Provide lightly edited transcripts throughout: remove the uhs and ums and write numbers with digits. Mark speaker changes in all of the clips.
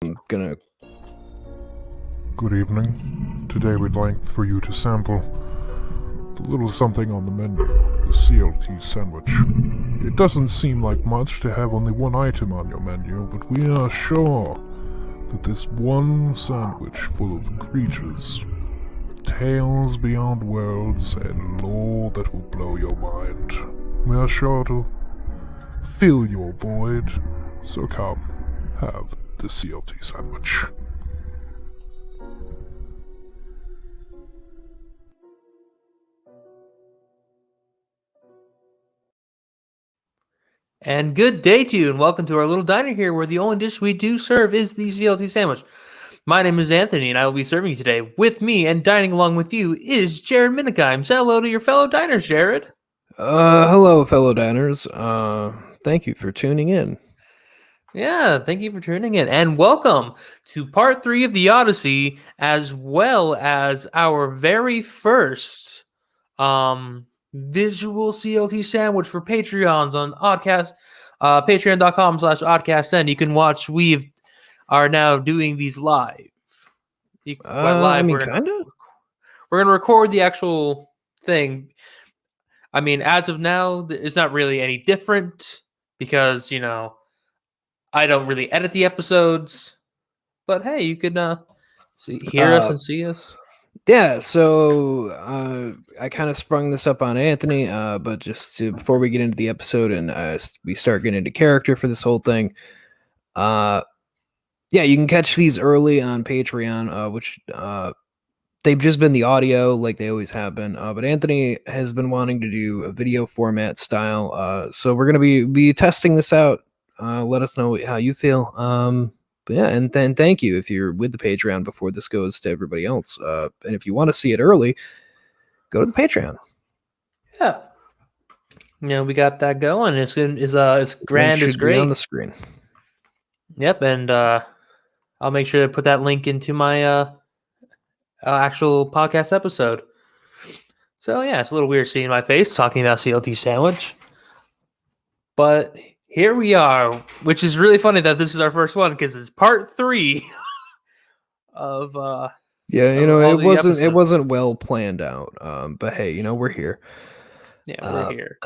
Speaker 1: Gonna.
Speaker 2: Good evening. Today we'd like for you to sample the little something on the menu, the CLT sandwich. It doesn't seem like much to have only one item on your menu, but we are sure that this one sandwich full of creatures, tales beyond worlds, and lore that will blow your mind, we are sure to fill your void. So come, have the CLT sandwich.
Speaker 3: And good day to you, and welcome to our little diner here, where the only dish we do serve is the CLT sandwich. My name is Anthony, and I will be serving you today. With me and dining along with you is Jared Minikheim. Say hello to your fellow diners, Jared.
Speaker 1: Hello, fellow diners. Thank you for tuning in.
Speaker 3: Yeah, thank you for tuning in, and welcome to part 3 of the Odyssey, as well as our very first visual CLT sandwich for Patreons on Oddcast, patreon.com/Oddcast. And you can watch. We are now doing these live.
Speaker 1: We're gonna
Speaker 3: record the actual thing. I mean, as of now, it's not really any different because I don't really edit the episodes. But hey, you could hear us and see us.
Speaker 1: Yeah, so I kind of sprung this up on Anthony, but before we get into the episode and we start getting into character for this whole thing, yeah, you can catch these early on Patreon, which they've just been the audio like they always have been. But Anthony has been wanting to do a video format style, so we're gonna be testing this out. Let us know how you feel. But yeah, and then thank you if you're with the Patreon before this goes to everybody else. And if you want to see it early, go to the Patreon.
Speaker 3: Yeah, we got that going. It's grand. It's great
Speaker 1: on the screen.
Speaker 3: Yep, and I'll make sure to put that link into my actual podcast episode. So yeah, it's a little weird seeing my face talking about CLT sandwich, but here we are, which is really funny that this is our first one because it's part 3 of
Speaker 1: yeah, it wasn't well planned out, but hey, we're here.
Speaker 3: Yeah, we're here.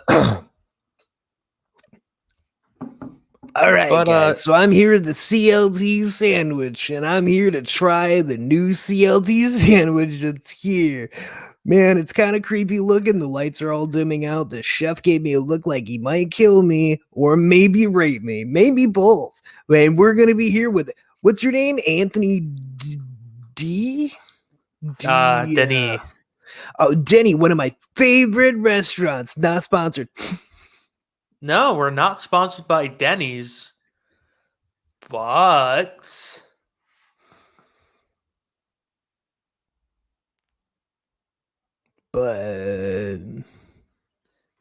Speaker 1: All right, guys, so I'm here at the CLT sandwich, and I'm here to try the new CLT sandwich that's here. Man, it's kind of creepy looking. The lights are all dimming out. The chef gave me a look like he might kill me or maybe rape me. Maybe both. And we're going to be here with, what's your name? Anthony D?
Speaker 3: Denny.
Speaker 1: Oh, Denny, one of my favorite restaurants. Not sponsored.
Speaker 3: No, we're not sponsored by Denny's. But...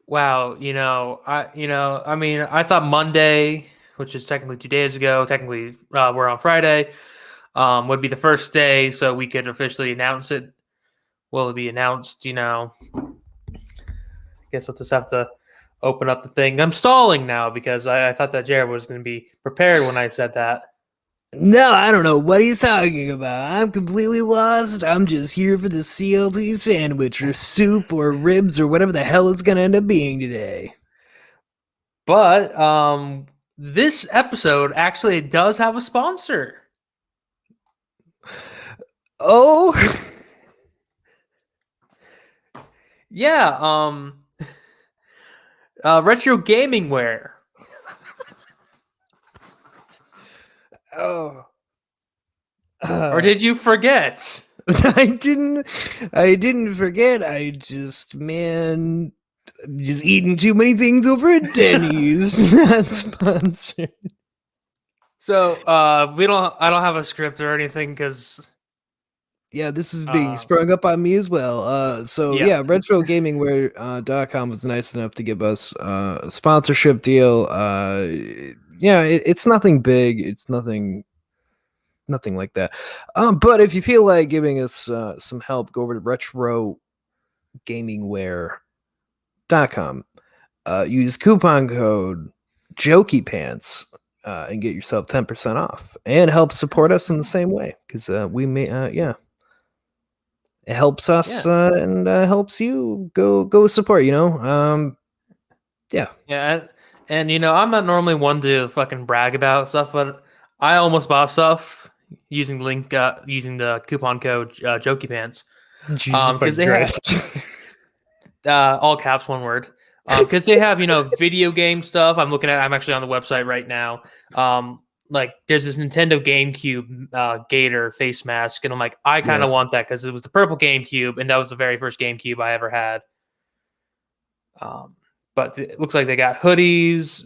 Speaker 3: wow, I thought Monday, which is technically 2 days ago, technically we're on Friday, would be the first day so we could officially announce it. Will it be announced? I guess I'll just have to open up the thing. I'm stalling now because I thought that Jared was going to be prepared when I said that.
Speaker 1: No, I don't know what he's talking about. I'm completely lost. I'm just here for the CLT sandwich or soup or ribs or whatever the hell it's going to end up being today.
Speaker 3: But this episode actually does have a sponsor.
Speaker 1: Oh?
Speaker 3: Yeah, retro gaming wear.
Speaker 1: Oh.
Speaker 3: Or did you forget?
Speaker 1: I didn't forget. I just eating too many things over at Denny's. Not sponsored.
Speaker 3: So, I don't have a script or anything because
Speaker 1: yeah, this is being sprung up on me as well. RetroGamingWare.com was nice enough to give us a sponsorship deal. It's nothing big. It's nothing like that. But if you feel like giving us some help, go over to RetroGamingWare.com. Use coupon code JokeyPants. and get yourself 10% off and help support us in the same way because we may, it helps us and helps you go support. Yeah.
Speaker 3: And I'm not normally one to fucking brag about stuff, but I almost bought stuff using the coupon code Jokey Pants.
Speaker 1: Jesus
Speaker 3: Because they have all caps, one word. Because they have video game stuff. I'm actually on the website right now. Like there's this Nintendo GameCube Gator face mask, and I'm like, I kind of want that because it was the purple GameCube, and that was the very first GameCube I ever had. But it looks like they got hoodies,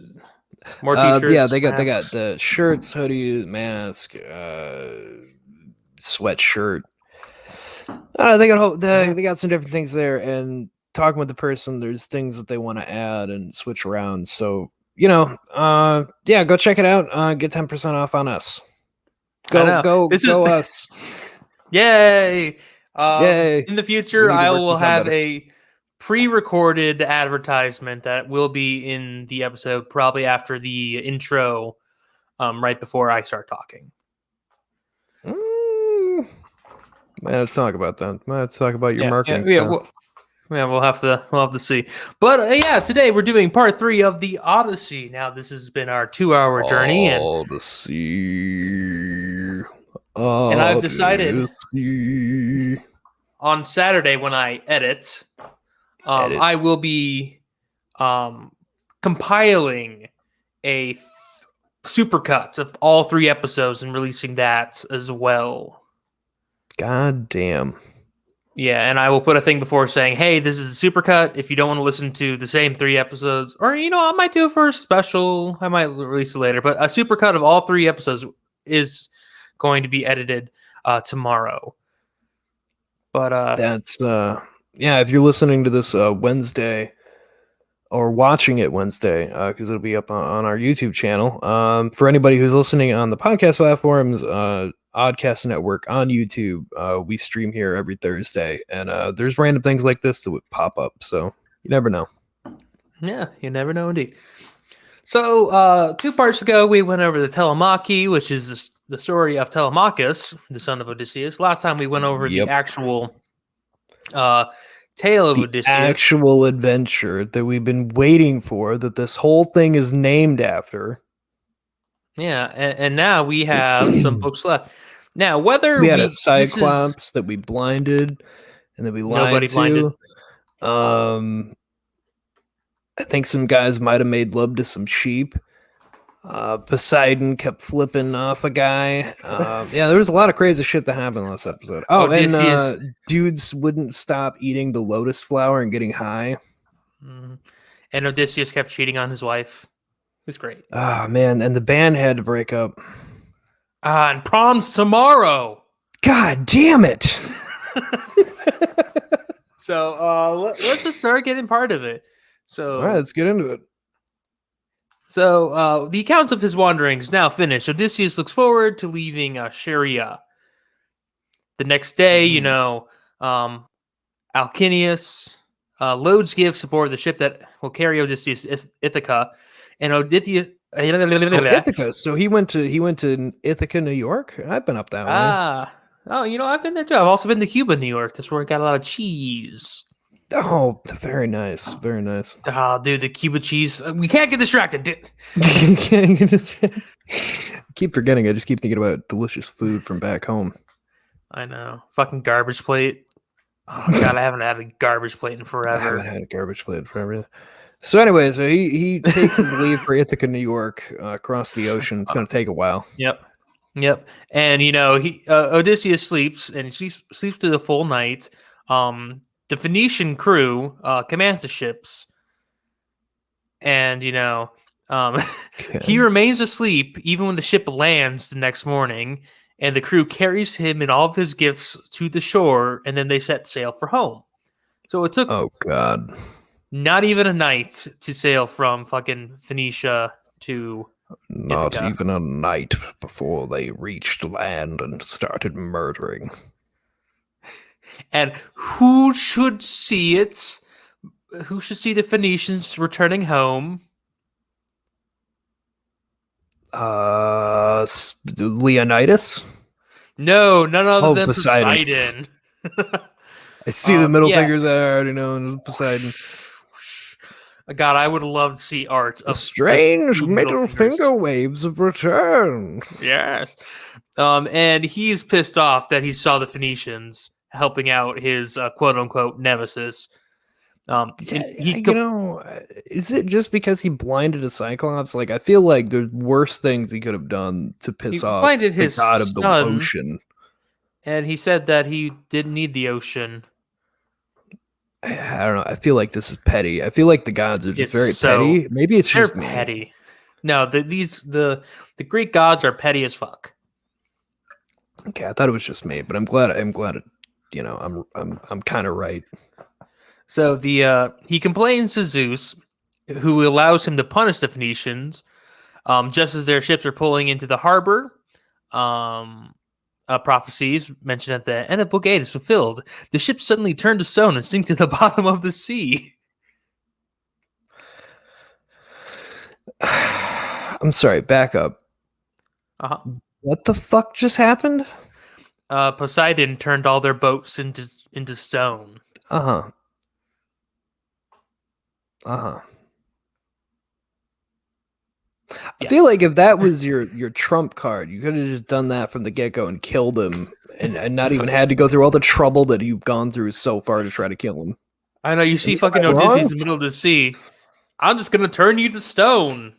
Speaker 3: more t-shirts.
Speaker 1: Yeah, they got the shirts, hoodies, mask, sweatshirt. They got some different things there, and talking with the person, there's things that they want to add and switch around. So go check it out. Get 10% off on us. Go us!
Speaker 3: Yay!
Speaker 1: Yay!
Speaker 3: In the future, I will have a pre-recorded advertisement that will be in the episode, probably after the intro, right before I start talking.
Speaker 1: Might have to talk about that. Might have to talk about your marketing stuff.
Speaker 3: We'll have to see. But today we're doing part 3 of the Odyssey. Now this has been our 2-hour journey,
Speaker 1: Odyssey.
Speaker 3: And I've decided on Saturday when I edit. I will be compiling a supercut of all 3 episodes and releasing that as well.
Speaker 1: God damn.
Speaker 3: Yeah, and I will put a thing before saying, hey, this is a supercut. If you don't want to listen to the same 3 episodes, or, I might do it for a special. I might release it later. But a supercut of all 3 episodes is going to be edited tomorrow. But
Speaker 1: that's... if you're listening to this Wednesday or watching it Wednesday, because it'll be up on our YouTube channel. For anybody who's listening on the podcast platforms, Oddcast Network on YouTube, we stream here every Thursday, and there's random things like this that would pop up, so you never know.
Speaker 3: Yeah, you never know indeed. So 2 parts ago, we went over the Telemachy, which is the story of Telemachus, the son of Odysseus. Last time we went over the actual tale of Odysseus.
Speaker 1: Actual adventure that we've been waiting for, that this whole thing is named after.
Speaker 3: Yeah, and now we have some books left. Now, whether
Speaker 1: we had a Cyclops that we blinded and that we lied to. I think some guys might have made love to some sheep. Poseidon kept flipping off a guy. There was a lot of crazy shit that happened last episode. Odysseus. And dudes wouldn't stop eating the lotus flower and getting high.
Speaker 3: Mm-hmm. And Odysseus kept cheating on his wife. It was great.
Speaker 1: Oh, man. And the band had to break up.
Speaker 3: And prom's tomorrow.
Speaker 1: God damn it.
Speaker 3: So let's just start getting part of it. So,
Speaker 1: all right, let's get into it.
Speaker 3: So the accounts of his wanderings now finished. Odysseus looks forward to leaving Scheria. The next day, Alcinous loads gifts aboard the ship that will carry Odysseus Ithaca, and
Speaker 1: Ithaca. So he went to Ithaca, New York. I've been up that way.
Speaker 3: I've been there too. I've also been to Cuba, New York. That's where I got a lot of cheese.
Speaker 1: Oh, very nice. Very nice.
Speaker 3: Oh, dude, the Cuba cheese. We can't get distracted.
Speaker 1: Keep forgetting. I just keep thinking about delicious food from back home.
Speaker 3: I know. Fucking garbage plate. Oh, God, I haven't had a garbage plate in forever.
Speaker 1: I haven't had a garbage plate in forever. So anyway, he takes his leave for Ithaca, New York, across the ocean. It's going to take a while.
Speaker 3: Yep. And, Odysseus sleeps, and he sleeps through the full night. The Phoenician crew commands the ships, and he remains asleep even when the ship lands the next morning, and the crew carries him and all of his gifts to the shore, and then they set sail for home. So it took not even a night to sail from fucking Phoenicia to
Speaker 1: not
Speaker 3: Ithaca.
Speaker 1: Even a night before they reached land and started murdering.
Speaker 3: And who should see it? Who should see the Phoenicians returning home?
Speaker 1: Leonidas.
Speaker 3: No, none other than
Speaker 1: Poseidon.
Speaker 3: Poseidon.
Speaker 1: I see the middle
Speaker 3: Yeah.
Speaker 1: fingers. I already know. And Poseidon.
Speaker 3: God, I would love to see art
Speaker 1: The
Speaker 3: of
Speaker 1: strange
Speaker 3: just
Speaker 1: middle
Speaker 3: fingers.
Speaker 1: finger waves have returned.
Speaker 3: Yes. And he's pissed off that he saw the Phoenicians helping out his quote unquote nemesis.
Speaker 1: Is it just because he blinded a Cyclops? Like, I feel like there's worse things he could have done to piss off
Speaker 3: blinded
Speaker 1: the
Speaker 3: his
Speaker 1: god of the
Speaker 3: son,
Speaker 1: ocean.
Speaker 3: And he said that he didn't need the ocean.
Speaker 1: I don't know. I feel like this is petty. I feel like the gods are just very petty. Maybe it's
Speaker 3: they're
Speaker 1: just me.
Speaker 3: petty. No, the Greek gods are petty as fuck.
Speaker 1: Okay, I thought it was just me, but I'm glad. I'm kind of right.
Speaker 3: So he complains to Zeus, who allows him to punish the Phoenicians, just as their ships are pulling into the harbor. Prophecies mentioned at the end of Book 8 is fulfilled. The ships suddenly turn to stone and sink to the bottom of the sea.
Speaker 1: I'm sorry, back up.
Speaker 3: Uh-huh.
Speaker 1: What the fuck just happened?
Speaker 3: Poseidon turned all their boats into stone.
Speaker 1: Uh-huh. I feel like if that was your trump card, you could have just done that from the get-go and killed him and not even had to go through all the trouble that you've gone through so far to try to kill him.
Speaker 3: I know, you see fucking Odysseus in the middle of the sea. I'm just gonna turn you to stone.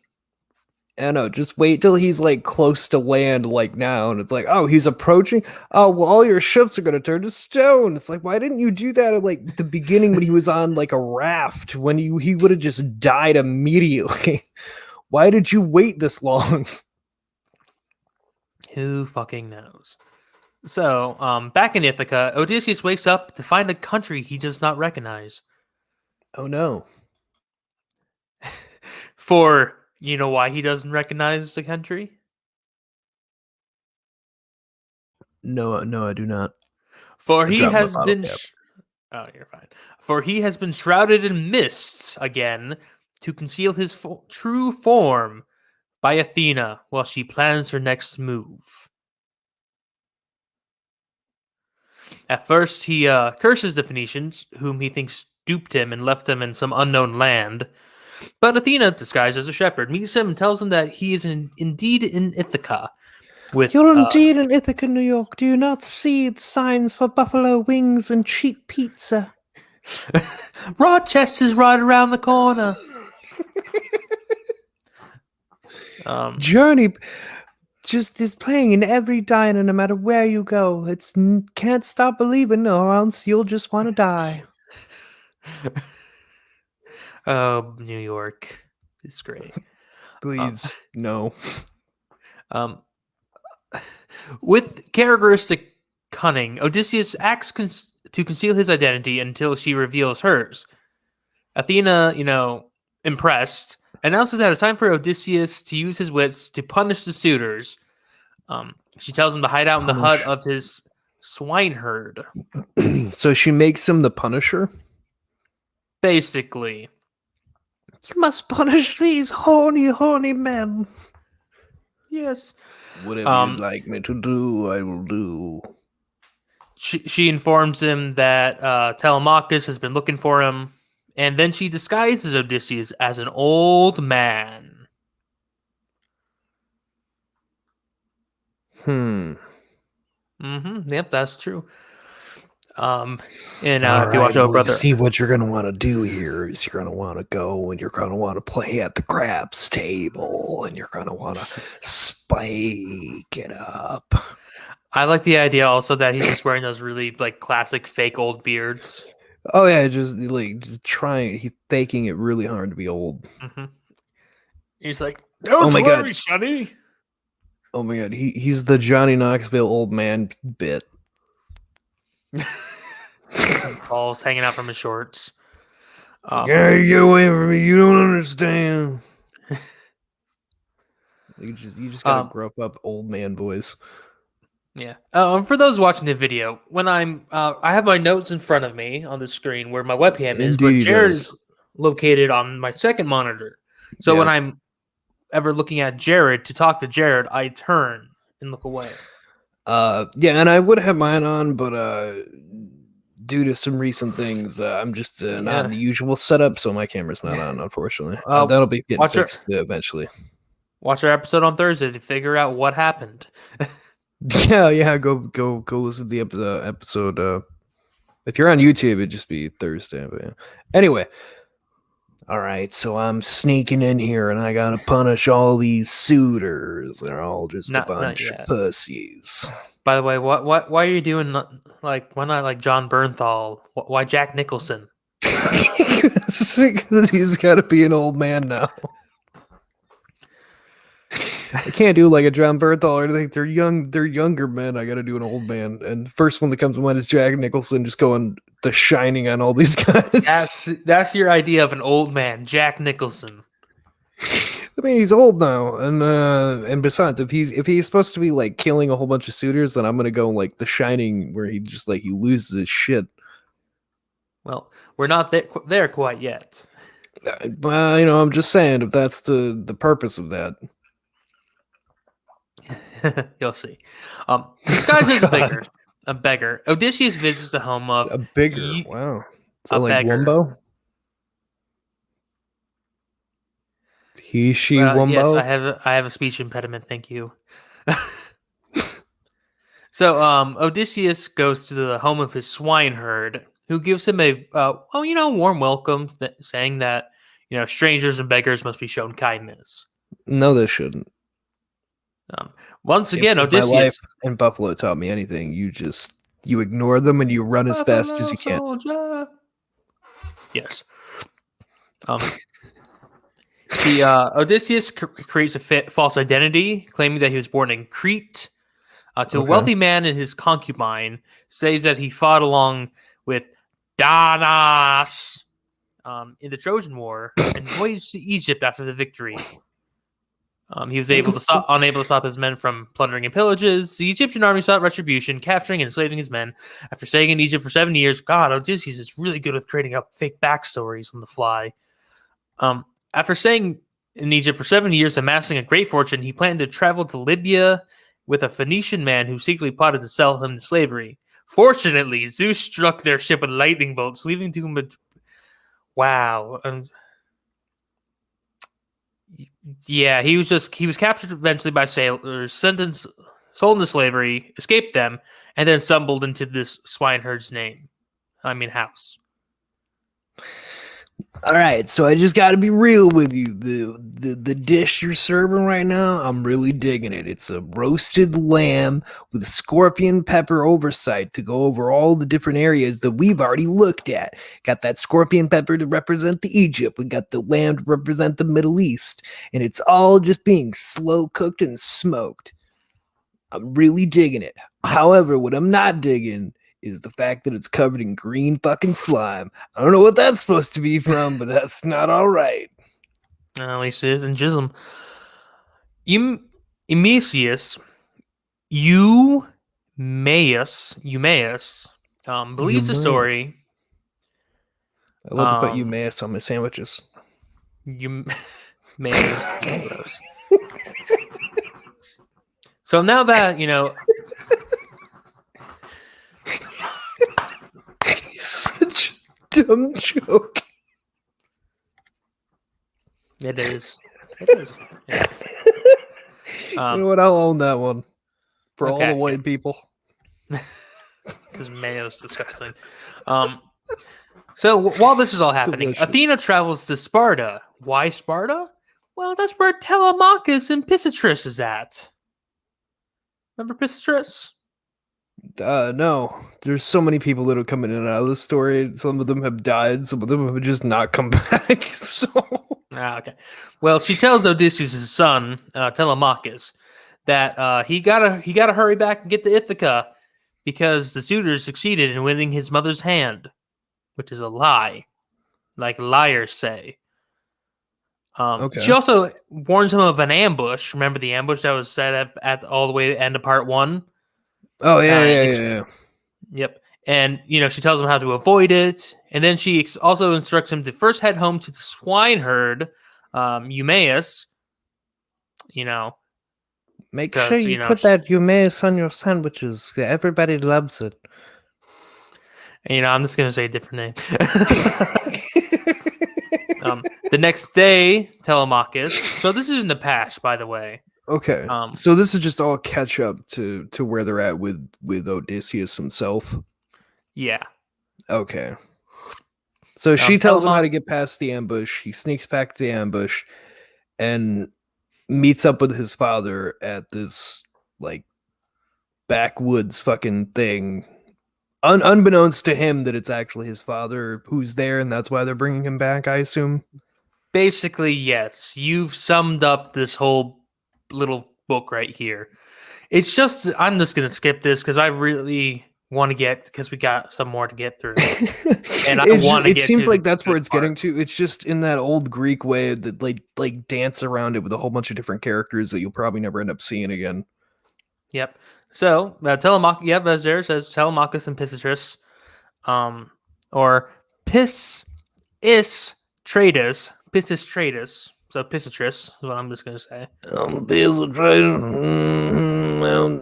Speaker 1: I know, just wait till he's like close to land like now, and it's like, oh, he's approaching. Oh, well, all your ships are gonna turn to stone. It's like, why didn't you do that at like the beginning when he was on like a raft, when he would have just died immediately? Why did you wait this long?
Speaker 3: Who fucking knows? So, back in Ithaca, Odysseus wakes up to find a country he does not recognize.
Speaker 1: Oh no.
Speaker 3: For, you know why he doesn't recognize the country?
Speaker 1: No, I do not.
Speaker 3: For he has been... Oh, you're fine. For he has been shrouded in mists again to conceal his true form by Athena while she plans her next move. At first, he curses the Phoenicians, whom he thinks duped him and left him in some unknown land. But Athena, disguised as a shepherd, meets him and tells him that he is indeed in Ithaca.
Speaker 1: You're indeed in Ithaca, New York. Do you not see the signs for buffalo wings and cheap pizza?
Speaker 3: Rochester's right around the corner.
Speaker 1: Journey just is playing in every diner, no matter where you go. It's can't stop believing, or else you'll just want to die.
Speaker 3: Oh, New York is great.
Speaker 1: Please, no.
Speaker 3: With characteristic cunning, Odysseus acts to conceal his identity until she reveals hers. Athena, impressed, announces that it's time for Odysseus to use his wits to punish the suitors. She tells him to hide out in the hut of his swineherd.
Speaker 1: So she makes him the Punisher?
Speaker 3: Basically.
Speaker 1: You must punish these horny men.
Speaker 3: Yes.
Speaker 1: Whatever you'd like me to do, I will do.
Speaker 3: She informs him that Telemachus has been looking for him, and then she disguises Odysseus as an old man. Yep, that's true. And if you watch Brother,
Speaker 1: see what you're gonna want to do here is you're gonna want to go and you're gonna want to play at the craps table and you're gonna want to spike it up.
Speaker 3: I like the idea also that he's just wearing those really like classic fake old beards.
Speaker 1: Oh yeah, just trying. He's faking it really hard to be old.
Speaker 3: He's like, "Don't worry, Sonny."
Speaker 1: Oh my god, he's the Johnny Knoxville old man bit.
Speaker 3: Balls hanging out from his shorts.
Speaker 1: Yeah, get away from me! You don't understand. You just gotta grow up old man voice.
Speaker 3: Yeah. For those watching the video, when I have my notes in front of me on the screen where my webcam is, but Jared is located on my second monitor. So when I'm ever looking at Jared to talk to Jared, I turn and look away.
Speaker 1: Yeah, and I would have mine on, but due to some recent things, I'm just not in the usual setup, so my camera's not on, unfortunately. That'll be getting fixed eventually.
Speaker 3: Watch our episode on Thursday to figure out what happened.
Speaker 1: Yeah. Go listen to the episode. If you're on YouTube, it'd just be Thursday. But yeah. Anyway, all right. So I'm sneaking in here, and I gotta punish all these suitors. They're all just a bunch of pussies.
Speaker 3: By the way, why are you doing why not like John Bernthal? Why Jack Nicholson?
Speaker 1: Because he's got to be an old man now. I can't do like a John Bernthal or anything. They're younger men. I got to do an old man. And the first one that comes to mind is Jack Nicholson, just going The Shining on all these guys.
Speaker 3: That's your idea of an old man, Jack Nicholson.
Speaker 1: I mean, he's old now, and besides, if he's supposed to be like killing a whole bunch of suitors, then I'm gonna go like The Shining, where he just like he loses his shit.
Speaker 3: Well, we're not there quite yet.
Speaker 1: I'm just saying, if that's the purpose of that.
Speaker 3: You'll see. This guy's just a beggar. Odysseus visits the home of
Speaker 1: a beggar. Wow, is that like
Speaker 3: beggar.
Speaker 1: Wumbo? He, she, Wumbo?
Speaker 3: Yes, I have a speech impediment. Thank you. So, Odysseus goes to the home of his swineherd, who gives him a warm welcome, saying that strangers and beggars must be shown kindness.
Speaker 1: No, they shouldn't.
Speaker 3: Once again, Odysseus.
Speaker 1: My life in Buffalo taught me anything. You ignore them and you run as fast as you can.
Speaker 3: Soldier. Yes. Odysseus creates a false identity, claiming that he was born in Crete. To a wealthy man and his concubine, says that he fought along with Danas in the Trojan War and voyaged to Egypt after the victory. He was unable to stop his men from plundering and pillages. The Egyptian army sought retribution, capturing and enslaving his men. After staying in Egypt for 7 years, God, Odysseus is really good with creating up fake backstories on the fly. After staying in Egypt for 7 years, amassing a great fortune, he planned to travel to Libya with a Phoenician man who secretly plotted to sell him to slavery. Fortunately, Zeus struck their ship with lightning bolts, leaving to him wow. Yeah, he was captured eventually by sailors, sold into slavery, escaped them, and then stumbled into this swineherd's house.
Speaker 1: All right, so I just got to be real with you. The dish you're serving right now, I'm really digging it. It's a roasted lamb with a scorpion pepper oversight to go over all the different areas that we've already looked at. Got that scorpion pepper to represent the Egypt. We got the lamb to represent the Middle East. And it's all just being slow cooked and smoked. I'm really digging it. However, what I'm not digging is the fact that it's covered in green fucking slime. I don't know what that's supposed to be from, but that's not all right.
Speaker 3: At least it is in Jism. Eumaeus believes the story.
Speaker 1: I love to put Eumaeus on my sandwiches.
Speaker 3: Gross. So now that,
Speaker 1: Such a dumb joke.
Speaker 3: It is. Yeah.
Speaker 1: You know what? I'll own that one for all the white people.
Speaker 3: Because mayo's disgusting. So while this is all happening, delicious. Athena travels to Sparta. Why Sparta? Well, that's where Telemachus and Pisistratus is at. Remember Pisistratus?
Speaker 1: No. There's so many people that have come in and out of the story. Some of them have died. Some of them have just not come back.
Speaker 3: Okay. Well, she tells Odysseus' son, Telemachus, that he gotta hurry back and get to Ithaca because the suitors succeeded in winning his mother's hand, which is a lie, like liars say. She also warns him of an ambush. Remember the ambush that was set up at all the way to the end of part 1?
Speaker 1: Oh, yeah.
Speaker 3: Yep. And, she tells him how to avoid it. And then she also instructs him to first head home to the swineherd, Eumaeus,
Speaker 1: Make
Speaker 3: 'Cause,
Speaker 1: sure you put that Eumaeus on your sandwiches. Everybody loves it.
Speaker 3: I'm just going to say a different name. The next day, Telemachus. So this is in the past, by the way.
Speaker 1: Okay. So this is just all catch up to where they're at with Odysseus himself.
Speaker 3: Yeah.
Speaker 1: Okay. So she tells him how to get past the ambush. He sneaks back to the ambush and meets up with his father at this like backwoods fucking thing. Unbeknownst to him that it's actually his father who's there, and that's why they're bringing him back, I assume.
Speaker 3: Basically, yes. You've summed up this whole little book right here. It's just, I'm just going to skip this because I really want to because we got some more to get through. And I want to
Speaker 1: It seems like that's where it's getting to. It's just in that old Greek way that like dance around it with a whole bunch of different characters that you'll probably never end up seeing again.
Speaker 3: Yep. So Telemachus, as there says, Telemachus and Pisistratus, or Pisistratus. So Pisistratus is what I'm just gonna say.
Speaker 1: I'm Pisistratus.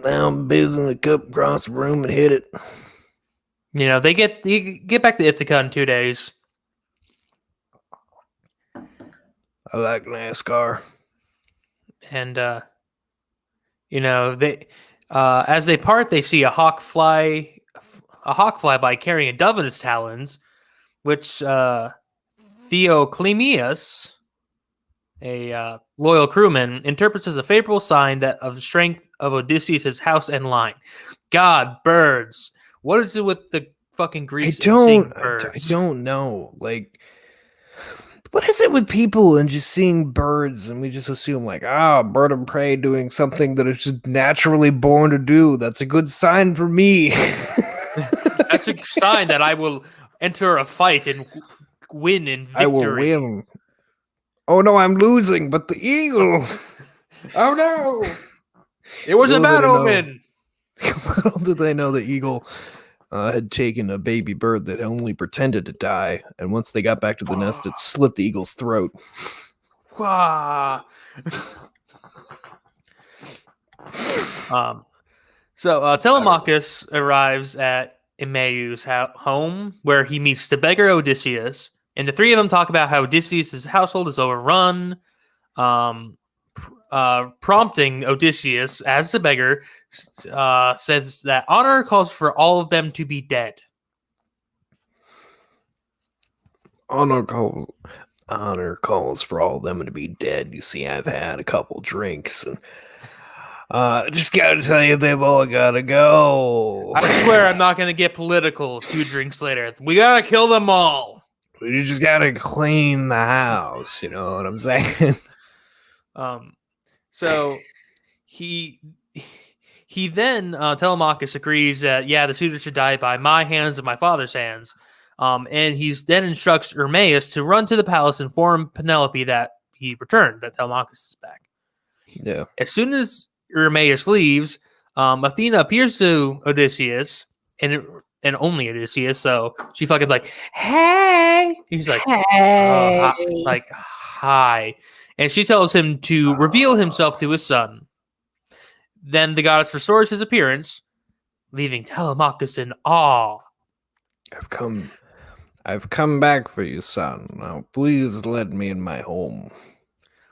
Speaker 1: Now I'm busy in the cup across the room and hit it.
Speaker 3: They get back to Ithaca in 2 days.
Speaker 1: I like NASCAR.
Speaker 3: And they as they part, they see a hawk fly by carrying a dove in his talons, which Theoclemius, a loyal crewman, interprets as a favorable sign of the strength of Odysseus' house and line. God, birds. What is it with the fucking Greeks seeing birds?
Speaker 1: I don't know. Like, what is it with people and just seeing birds and we just assume like, bird of prey doing something that it's just naturally born to do. That's a good sign for me.
Speaker 3: That's a sign that I will enter a fight and win in victory.
Speaker 1: I will win. Oh no, I'm losing, but the eagle.
Speaker 3: Oh no. It was a bad omen.
Speaker 1: Little did they know the eagle had taken a baby bird that only pretended to die, and once they got back to the nest, it slit the eagle's throat.
Speaker 3: So Telemachus arrives at Eumaeus' home, where he meets the beggar Odysseus, and the three of them talk about how Odysseus' household is overrun, prompting Odysseus, as the beggar, says that honor calls for all of them to be dead.
Speaker 1: Honor calls for all of them to be dead. You see, I've had a couple drinks, and just gotta tell you, they've all gotta go.
Speaker 3: I swear I'm not gonna get political 2 drinks later. We gotta kill them all.
Speaker 1: You just gotta clean the house, you know what I'm saying?
Speaker 3: So he then Telemachus agrees that the suitors should die by my hands and my father's hands. And he then instructs Eumaeus to run to the palace and inform Penelope that he returned, that Telemachus is back.
Speaker 1: Yeah.
Speaker 3: As soon as Eumaeus leaves, Athena appears to Odysseus and only Odysseus. So she fucking like, hey. He's like, hey. Hi. And she tells him to reveal himself to his son. Then the goddess restores his appearance, leaving Telemachus in awe.
Speaker 1: I've come back for you, son. Now please let me in my home.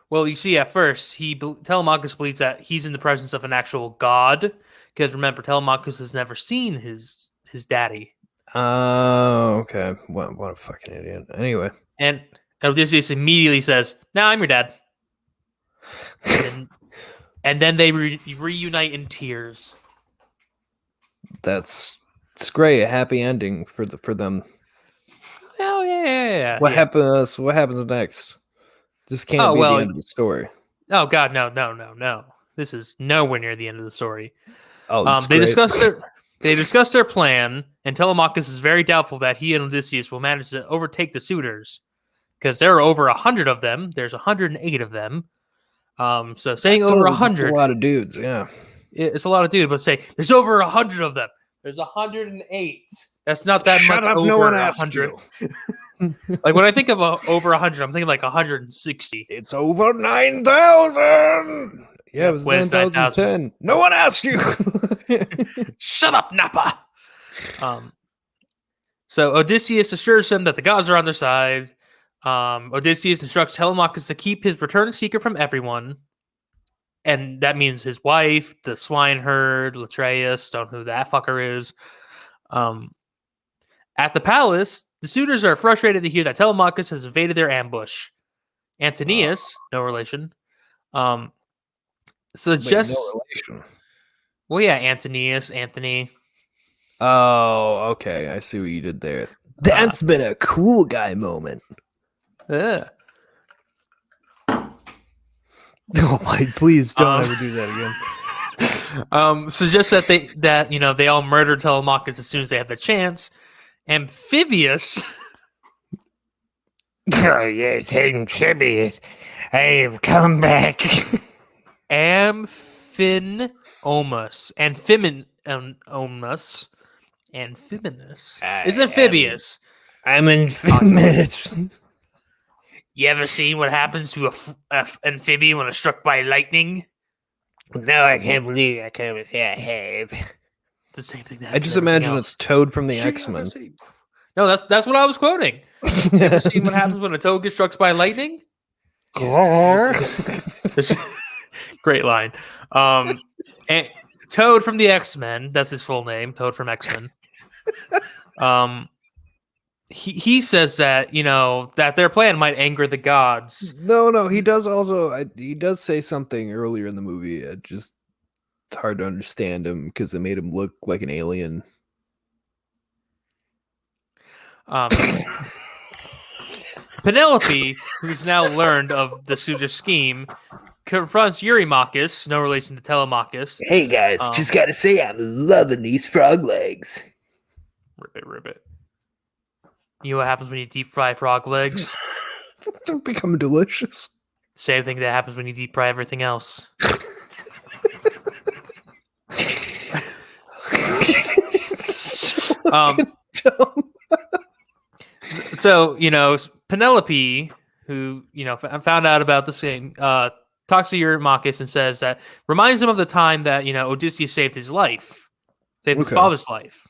Speaker 3: Well, you see, at first, Telemachus believes that he's in the presence of an actual god, because remember, Telemachus has never seen his daddy.
Speaker 1: Oh, okay. What a fucking idiot. Anyway.
Speaker 3: And Odysseus immediately says, "Nah, I'm your dad." And then they reunite in tears.
Speaker 1: It's great. A happy ending for them.
Speaker 3: Oh yeah.
Speaker 1: What happens next? This can't be the end of the story.
Speaker 3: Oh god, no. This is nowhere near the end of the story.
Speaker 1: They
Speaker 3: discuss their plan, and Telemachus is very doubtful that he and Odysseus will manage to overtake the suitors, because there are over 100 of them. There's 108 of them. So saying
Speaker 1: that's
Speaker 3: over 100,
Speaker 1: a lot of dudes. Yeah,
Speaker 3: it's a lot of dudes. But say there's over 100 of them. There's 108. That's not that much. Over
Speaker 1: no one
Speaker 3: 100. Like when I think of over 100, I'm thinking like 160.
Speaker 1: It's over 9,000. Yeah, it was
Speaker 3: when it's
Speaker 1: 9010. No one asked you.
Speaker 3: Shut up, Nappa. So Odysseus assures them that the gods are on their side. Odysseus instructs Telemachus to keep his return a secret from everyone. And that means his wife, the swineherd, Latreus, don't know who that fucker is. At the palace, the suitors are frustrated to hear that Telemachus has evaded their ambush. Antonius, no relation, suggests...
Speaker 1: no relation.
Speaker 3: Well, yeah, Antonius, Anthony.
Speaker 1: Oh, okay. I see what you did there. That's been a cool guy moment.
Speaker 3: Yeah.
Speaker 1: Oh my! Please don't ever do that again.
Speaker 3: Suggests that they all murder Telemachus as soon as they have the chance. Amphibious.
Speaker 4: Oh yes, Amphibious, I've come back.
Speaker 3: Amphinomous. Amphiminous. It's amphibious.
Speaker 4: I'm amphibious.
Speaker 3: You ever seen what happens to a amphibian when it's struck by lightning?
Speaker 4: No, I can't believe I can't say I have.
Speaker 3: It's the same thing.
Speaker 1: I just imagine it's Toad from the X-Men.
Speaker 3: No, that's what I was quoting. You ever seen what happens when a toad gets struck by lightning? Great line. And Toad from the X-Men, that's his full name, Toad from X-Men. He says that, that their plan might anger the gods.
Speaker 1: No, he does also. He does say something earlier in the movie. It's hard to understand him because they made him look like an alien.
Speaker 3: Penelope, who's now learned of the suitor scheme, confronts Eurymachus, no relation to Telemachus.
Speaker 4: Hey guys, just gotta say I'm loving these frog legs.
Speaker 3: Rip it. You know what happens when you deep fry frog legs?
Speaker 1: They become delicious.
Speaker 3: Same thing that happens when you deep fry everything else. So, Penelope, who, found out about the same, talks to Eurymachus and says that, reminds him of the time that, Odysseus saved his life, saved his father's life.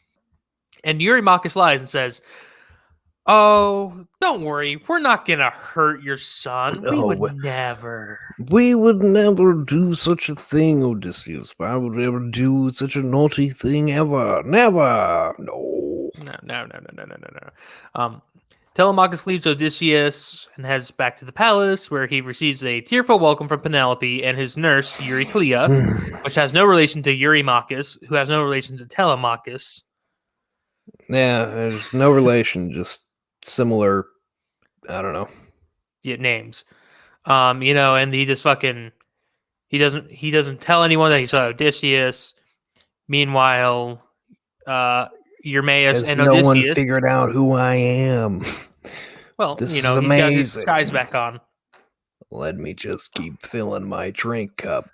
Speaker 3: And Eurymachus lies and says, "Oh, don't worry. We're not going to hurt your son. We would never.
Speaker 1: We would never do such a thing, Odysseus. Why would we ever do such a naughty thing ever? Never. No.
Speaker 3: No. Telemachus leaves Odysseus and heads back to the palace, where he receives a tearful welcome from Penelope and his nurse, Euryclea, which has no relation to Eurymachus, who has no relation to Telemachus.
Speaker 1: Yeah, there's no relation, just similar, I don't know.
Speaker 3: Yeah, names. And he just he doesn't tell anyone that he saw Odysseus. Meanwhile, Eumaeus and Odysseus.
Speaker 1: No one figured out who I am.
Speaker 3: Well,
Speaker 1: this
Speaker 3: is
Speaker 1: amazing.
Speaker 3: He got his disguise back on.
Speaker 1: Let me just keep filling my drink cup.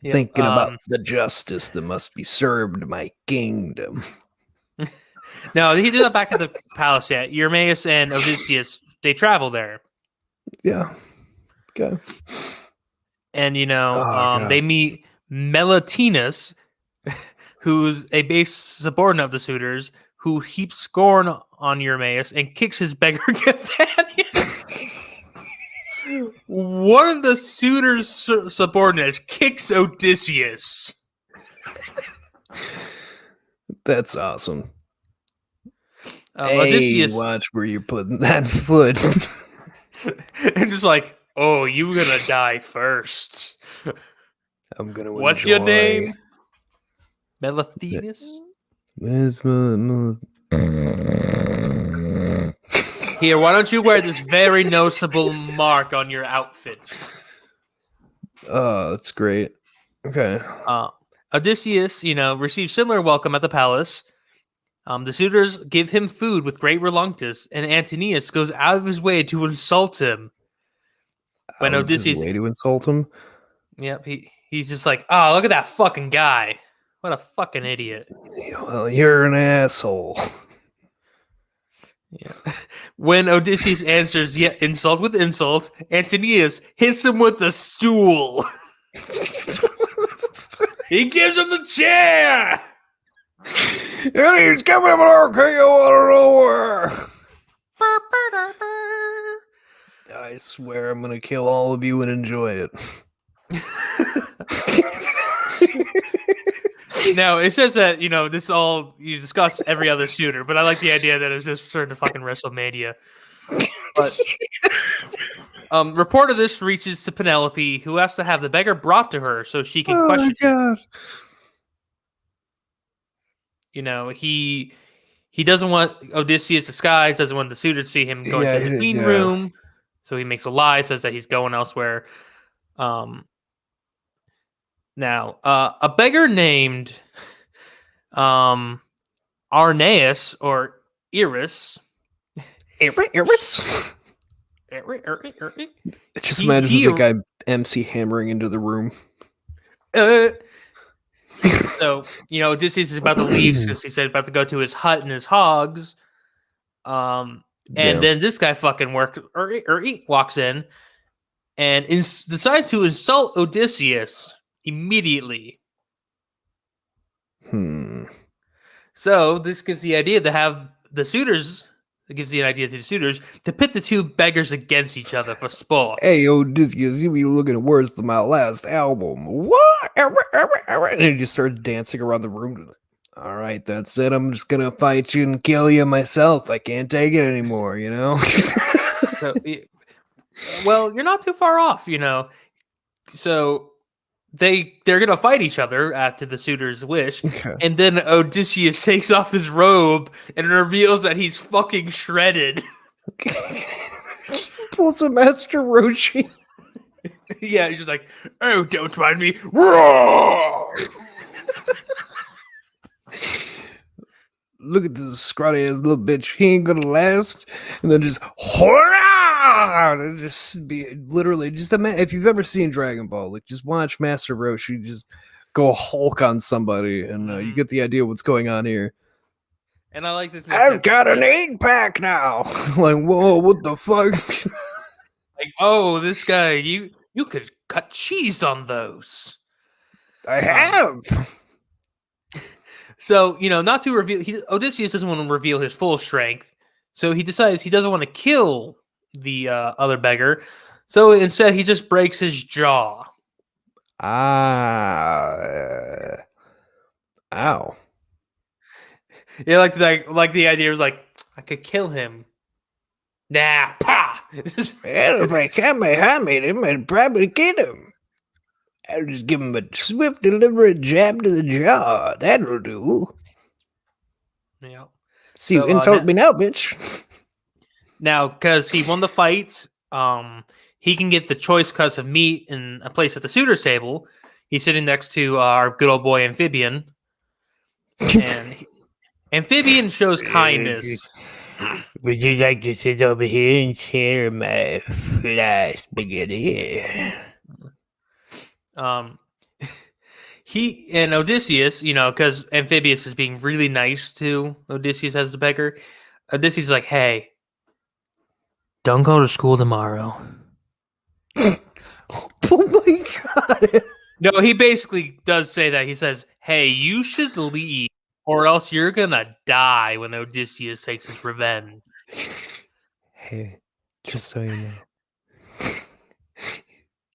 Speaker 1: Yep, thinking about the justice that must be served my kingdom.
Speaker 3: No, he's not back at the palace yet. Eumaeus and Odysseus, they travel there.
Speaker 1: Yeah. Okay.
Speaker 3: And, they meet Melitenus, who's a base subordinate of the suitors, who heaps scorn on Eumaeus and kicks his beggar companion. One of the suitors' subordinates kicks Odysseus.
Speaker 1: That's awesome.
Speaker 3: Odysseus,
Speaker 1: watch where you're putting that foot.
Speaker 3: And just like, oh, you're gonna die first.
Speaker 1: I'm gonna.
Speaker 3: What's your name? Melitenus? Here, why don't you wear this very noticeable mark on your outfit?
Speaker 1: Oh, that's great. Okay.
Speaker 3: Odysseus, receives similar welcome at the palace. The suitors give him food with great reluctance, and Antonius goes out of his way to insult him. When Odysseus
Speaker 1: way to insult him?
Speaker 3: Yep, he's just like, oh, look at that fucking guy. What a fucking idiot.
Speaker 1: Well, you're an asshole.
Speaker 3: Yeah. When Odysseus answers yet insult with insult, Antonius hits him with a stool. He gives him the chair.
Speaker 1: And he's giving him an RKO out of nowhere. I swear I'm gonna kill all of you and enjoy it.
Speaker 3: No, it says that, this all, you discuss every other shooter, but I like the idea that it's just turned to fucking WrestleMania. But report of this reaches to Penelope, who has to have the beggar brought to her so she can question
Speaker 1: God.
Speaker 3: him. He doesn't want Odysseus disguised, doesn't want the suitor to see him going to the queen room, so he makes a lie, says that he's going elsewhere. Now, a beggar named Arneus or Iris.
Speaker 1: Iris? Just imagine there's a guy MC hammering into the room.
Speaker 3: So, Odysseus is about to leave because he said he's about to go to his hut and his hogs. And then this guy fucking walks in and decides to insult Odysseus immediately. So this gives the idea to have the suitors. It gives the idea to the suitors to pit the two beggars against each other for sport.
Speaker 1: Hey, Odysseus, you be looking worse than my last album. What? And he just starts dancing around the room. All right, that's it. I'm just gonna fight you and kill you myself. I can't take it anymore,
Speaker 3: So, well, you're not too far off, So they're gonna fight each other to the suitor's wish, and then Odysseus takes off his robe and reveals that he's fucking shredded.
Speaker 1: Pulls a Master Roshi.
Speaker 3: Yeah, he's just like, oh, don't mind me.
Speaker 1: Look at this scrawny ass little bitch. He ain't gonna last. And then just just be literally just if you've ever seen Dragon Ball, like just watch Master Roshi just go Hulk on somebody, and you get the idea what's going on here.
Speaker 3: And I like this.
Speaker 1: I've got an 8-pack now. Like, whoa, what the fuck?
Speaker 3: Like, oh, this guy, you could cut cheese on those.
Speaker 1: I have.
Speaker 3: So, not to reveal, Odysseus doesn't want to reveal his full strength, so he decides he doesn't want to kill the other beggar, so instead he just breaks his jaw.
Speaker 1: Ow.
Speaker 3: Yeah, like the idea was like, I could kill him. Nah, pa!
Speaker 1: Well, if I Kamehameha him, I'd probably get him. I'll just give him a swift, deliberate jab to the jaw. That'll do.
Speaker 3: Yeah.
Speaker 1: See, you insult me now, bitch.
Speaker 3: Now, because he won the fight, he can get the choice cuts of meat in a place at the suitor's table. He's sitting next to our good old boy Amphibian. And Amphibian shows kindness.
Speaker 4: Would you like to sit over here and share my fly spaghetti?
Speaker 3: He and Odysseus, because Amphibius is being really nice to Odysseus as the beggar. Odysseus is like, hey, don't go to school tomorrow.
Speaker 1: Oh my god.
Speaker 3: No, he basically does say that. He says, hey, you should leave, or else you're gonna die when Odysseus takes his revenge.
Speaker 1: Hey, just so you know.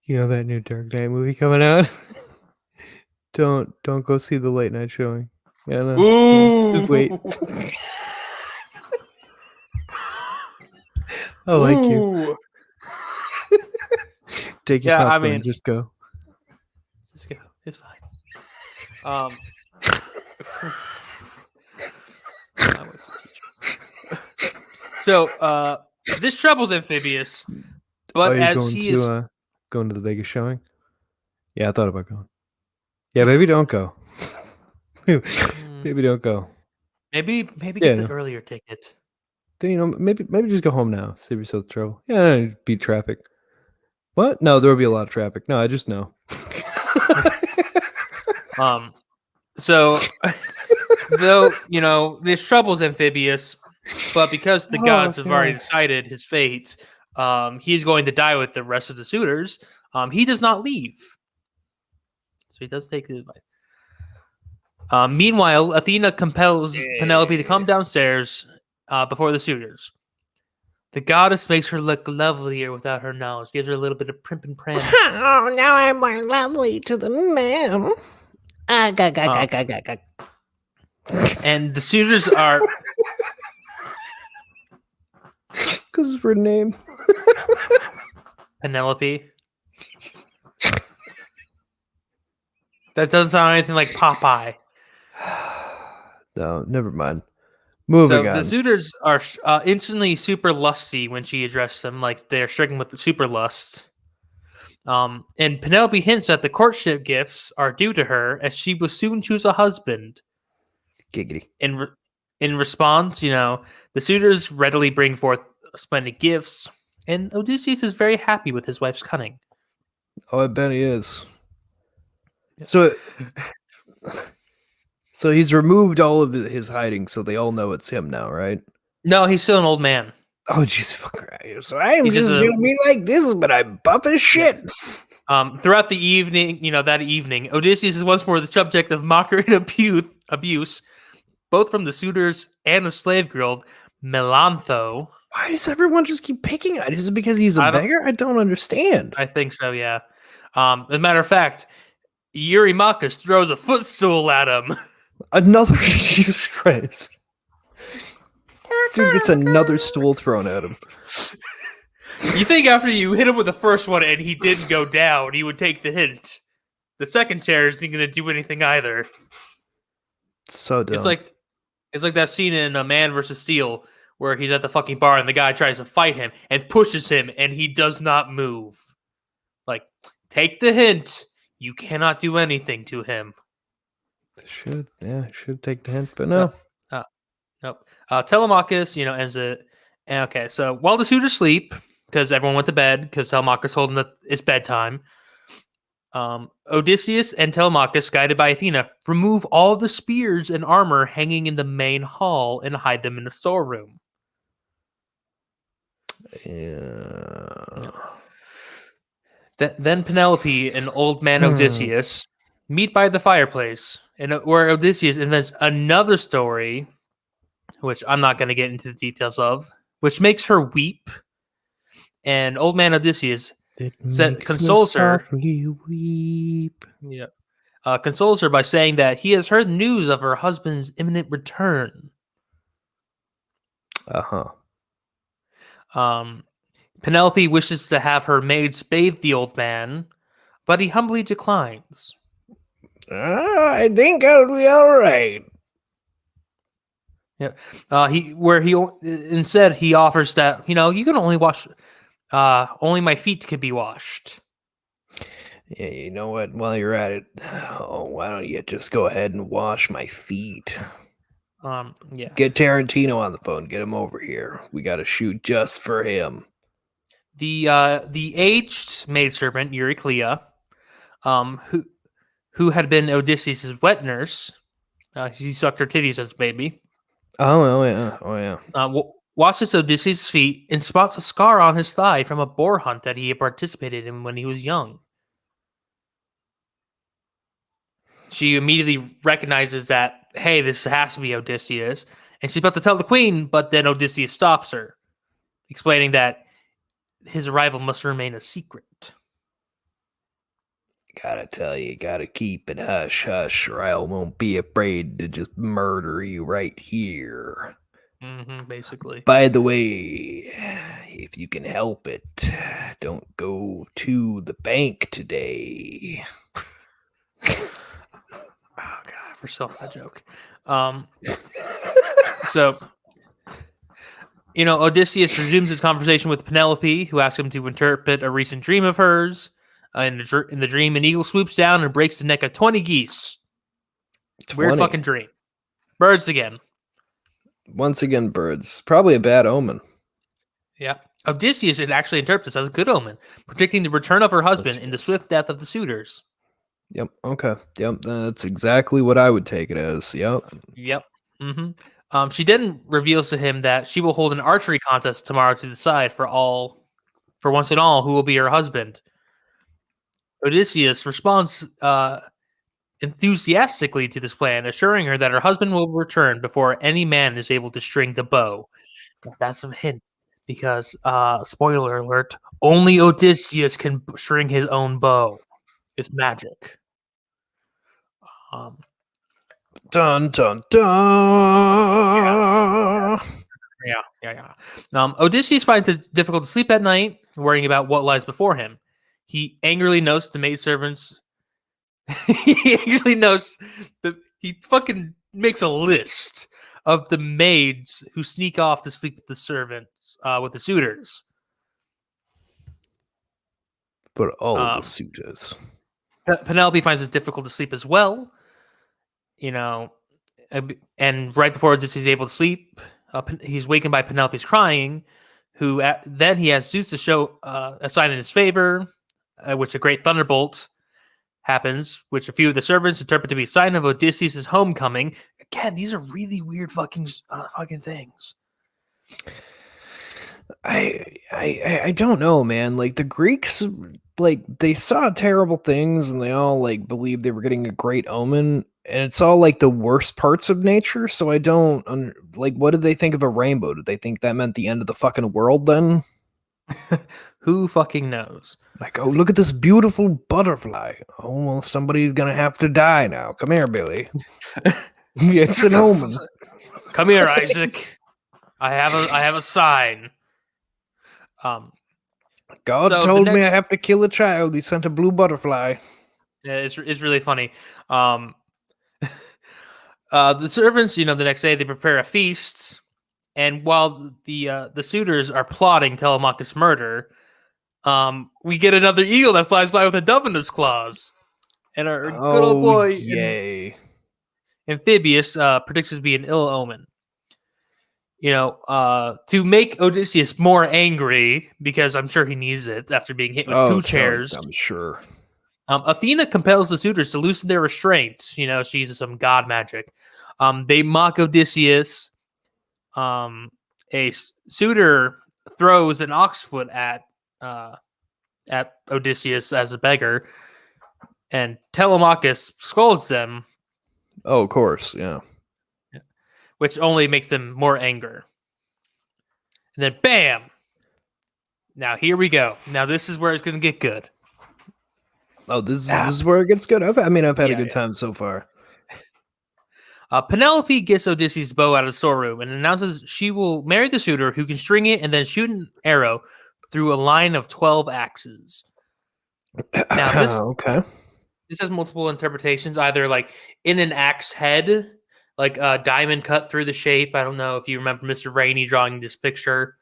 Speaker 1: You know that new Dark Knight movie coming out? Don't go see the late night showing. Yeah, no.
Speaker 3: Ooh.
Speaker 1: Just wait. I like you. Take your popcorn, just go.
Speaker 3: Just go. It's fine. So this troubles Amphibious, but as he is
Speaker 1: going to the Vegas showing. Yeah, I thought about going. Yeah, maybe don't go. Maybe don't go.
Speaker 3: Maybe get the earlier ticket.
Speaker 1: Then, maybe just go home now. Save yourself the trouble. Yeah, beat traffic. What? No, there will be a lot of traffic. No, I just know.
Speaker 3: So though, this troubles Amphibious, but because the gods have already decided his fate, he's going to die with the rest of the suitors. He does not leave. So he does take the advice. Meanwhile, Athena compels Penelope to come downstairs before the suitors. The goddess makes her look lovelier without her knowledge, gives her a little bit of primp and pram.
Speaker 1: Oh, now I'm more lovely to the man.
Speaker 3: And the suitors are...
Speaker 1: Because of her name.
Speaker 3: Penelope. That doesn't sound anything like Popeye.
Speaker 1: No, never mind. Moving on.
Speaker 3: The suitors are instantly super lusty when she addresses them, like they're stricken with super lust. And Penelope hints that the courtship gifts are due to her, as she will soon choose a husband.
Speaker 1: Giggity.
Speaker 3: In response, the suitors readily bring forth splendid gifts, and Odysseus is very happy with his wife's cunning.
Speaker 1: Oh, I bet he is. So he's removed all of his hiding, so they all know it's him now, right?
Speaker 3: No, he's still an old man.
Speaker 1: Oh, jeez, fuck right. So I am
Speaker 3: He's
Speaker 1: just gonna be like this, but I'm buff as shit.
Speaker 3: Throughout the evening, that evening, Odysseus is once more the subject of mockery and abuse, both from the suitors and a slave girl, Melantho.
Speaker 1: Why does everyone just keep picking on? Is it because he's a beggar? I don't understand.
Speaker 3: I think so, yeah. As a matter of fact, Eurymachus throws a footstool at him.
Speaker 1: Another Jesus Christ. Dude gets another stool thrown at him.
Speaker 3: You think after you hit him with the first one and he didn't go down, he would take the hint. The second chair isn't going to do anything either.
Speaker 1: So dumb.
Speaker 3: It's like that scene in Man vs. Steel where he's at the fucking bar and the guy tries to fight him and pushes him and he does not move. Like, take the hint. You cannot do anything to him.
Speaker 1: Should take the hint, but no.
Speaker 3: Nope. Telemachus, ends it. Okay, so while the suitors sleep, because everyone went to bed, because Telemachus told them that it's bedtime, Odysseus and Telemachus, guided by Athena, remove all the spears and armor hanging in the main hall and hide them in the storeroom.
Speaker 1: Yeah.
Speaker 3: Then Penelope and old man Odysseus meet by the fireplace, and where Odysseus invents another story, which I'm not going to get into the details of, which makes her weep. And old man Odysseus consoles her.
Speaker 1: Weep.
Speaker 3: Yeah, consoles her by saying that he has heard news of her husband's imminent return. Penelope wishes to have her maids bathe the old man, but he humbly declines.
Speaker 1: I think I'll be all right.
Speaker 3: Yeah. Instead he offers that, you can only wash, only my feet can be washed.
Speaker 1: Yeah, you know what? While you're at it, why don't you just go ahead and wash my feet?
Speaker 3: Yeah.
Speaker 1: Get Tarantino on the phone. Get him over here. We got to shoot just for him.
Speaker 3: The aged maidservant Euryclea, who had been Odysseus' wet nurse, she sucked her titties as a baby.
Speaker 1: Oh yeah.
Speaker 3: Washes Odysseus' feet and spots a scar on his thigh from a boar hunt that he had participated in when he was young. She immediately recognizes that, hey, this has to be Odysseus, and she's about to tell the queen, but then Odysseus stops her, explaining that his arrival must remain a secret.
Speaker 1: Gotta tell you, gotta keep it hush hush, or I won't be afraid to just murder you right here.
Speaker 3: Basically.
Speaker 1: By the way, if you can help it, don't go to the bank today.
Speaker 3: Oh god, I foresaw that joke. So, Odysseus resumes his conversation with Penelope, who asks him to interpret a recent dream of hers. In the dream, an eagle swoops down and breaks the neck of 20 geese. It's a weird fucking dream. Birds again.
Speaker 1: Once again, birds. Probably a bad omen.
Speaker 3: Yeah. Odysseus actually interprets this as a good omen, predicting the return of her husband in the swift death of the suitors.
Speaker 1: Yep. Okay. Yep. That's exactly what I would take it as. Yep.
Speaker 3: She then reveals to him that she will hold an archery contest tomorrow to decide for once and all who will be her husband. Odysseus responds enthusiastically to this plan, assuring her that her husband will return before any man is able to string the bow. That's a hint, because spoiler alert: only Odysseus can string his own bow. It's magic.
Speaker 1: Dun dun dun.
Speaker 3: Yeah. Odysseus finds it difficult to sleep at night, worrying about what lies before him. He angrily notes the maidservants. He fucking makes a list of the maids who sneak off to sleep with the servants, with the suitors.
Speaker 1: But all the suitors.
Speaker 3: Penelope finds it difficult to sleep as well. And right before Odysseus is able to sleep, he's wakened by Penelope's crying, who then he has Zeus to show a sign in his favor, which a great thunderbolt happens, which a few of the servants interpret to be a sign of Odysseus' homecoming. Again, these are really weird fucking things.
Speaker 1: I don't know, man. Like the Greeks, like they saw terrible things and they all like believed they were getting a great omen, and it's all like the worst parts of nature. So I don't like. What did they think of a rainbow? Did they think that meant the end of the fucking world? Then
Speaker 3: who fucking knows?
Speaker 1: Like, oh, look at this beautiful butterfly. Oh well, somebody's gonna have to die now. Come here, Billy. It's an omen.
Speaker 3: Come here, Isaac. I have a sign.
Speaker 1: God told me I have to kill a child. He sent a blue butterfly.
Speaker 3: Yeah, it's really funny. The servants, the next day they prepare a feast, and while the suitors are plotting Telemachus' murder, we get another eagle that flies by with a dove in his claws, and our good old boy,
Speaker 1: yay,
Speaker 3: Amphibious, predicts this to be an ill omen. To make Odysseus more angry, because I'm sure he needs it after being hit with two chairs.
Speaker 1: I'm sure.
Speaker 3: Athena compels the suitors to loosen their restraints. She uses some god magic. They mock Odysseus. A suitor throws an ox foot at Odysseus as a beggar, and Telemachus scolds them.
Speaker 1: Oh, of course, yeah.
Speaker 3: Which only makes them more anger. And then, bam! Now, here we go. Now, this is where it's going to get good.
Speaker 1: Oh, this is where it gets good? I've had a good time so far.
Speaker 3: Penelope gets Odysseus' bow out of the storeroom and announces she will marry the suitor who can string it and then shoot an arrow through a line of 12 axes. Now, this has multiple interpretations, either like in an axe head, like a diamond cut through the shape. I don't know if you remember Mr. Rainey drawing this picture.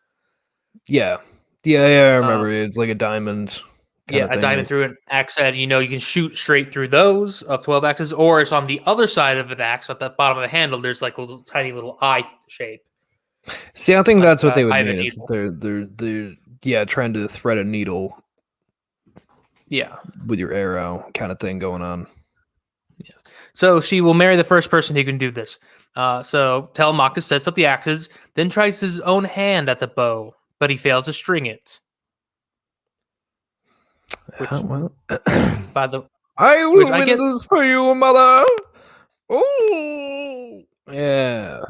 Speaker 1: Yeah, I remember. It's like a diamond.
Speaker 3: A diamond through an axe head. You can shoot straight through those of 12 axes, or it's on the other side of an axe at the bottom of the handle. There's like a tiny little eye shape.
Speaker 1: See, I think that's what they would mean. They're trying to thread a needle.
Speaker 3: Yeah,
Speaker 1: with your arrow kind of thing going on.
Speaker 3: Yes. So she will marry the first person who can do this. So Telemachus sets up the axes, then tries his own hand at the bow, but he fails to string it. Which,
Speaker 1: I will win this for you, mother. Oh, yeah.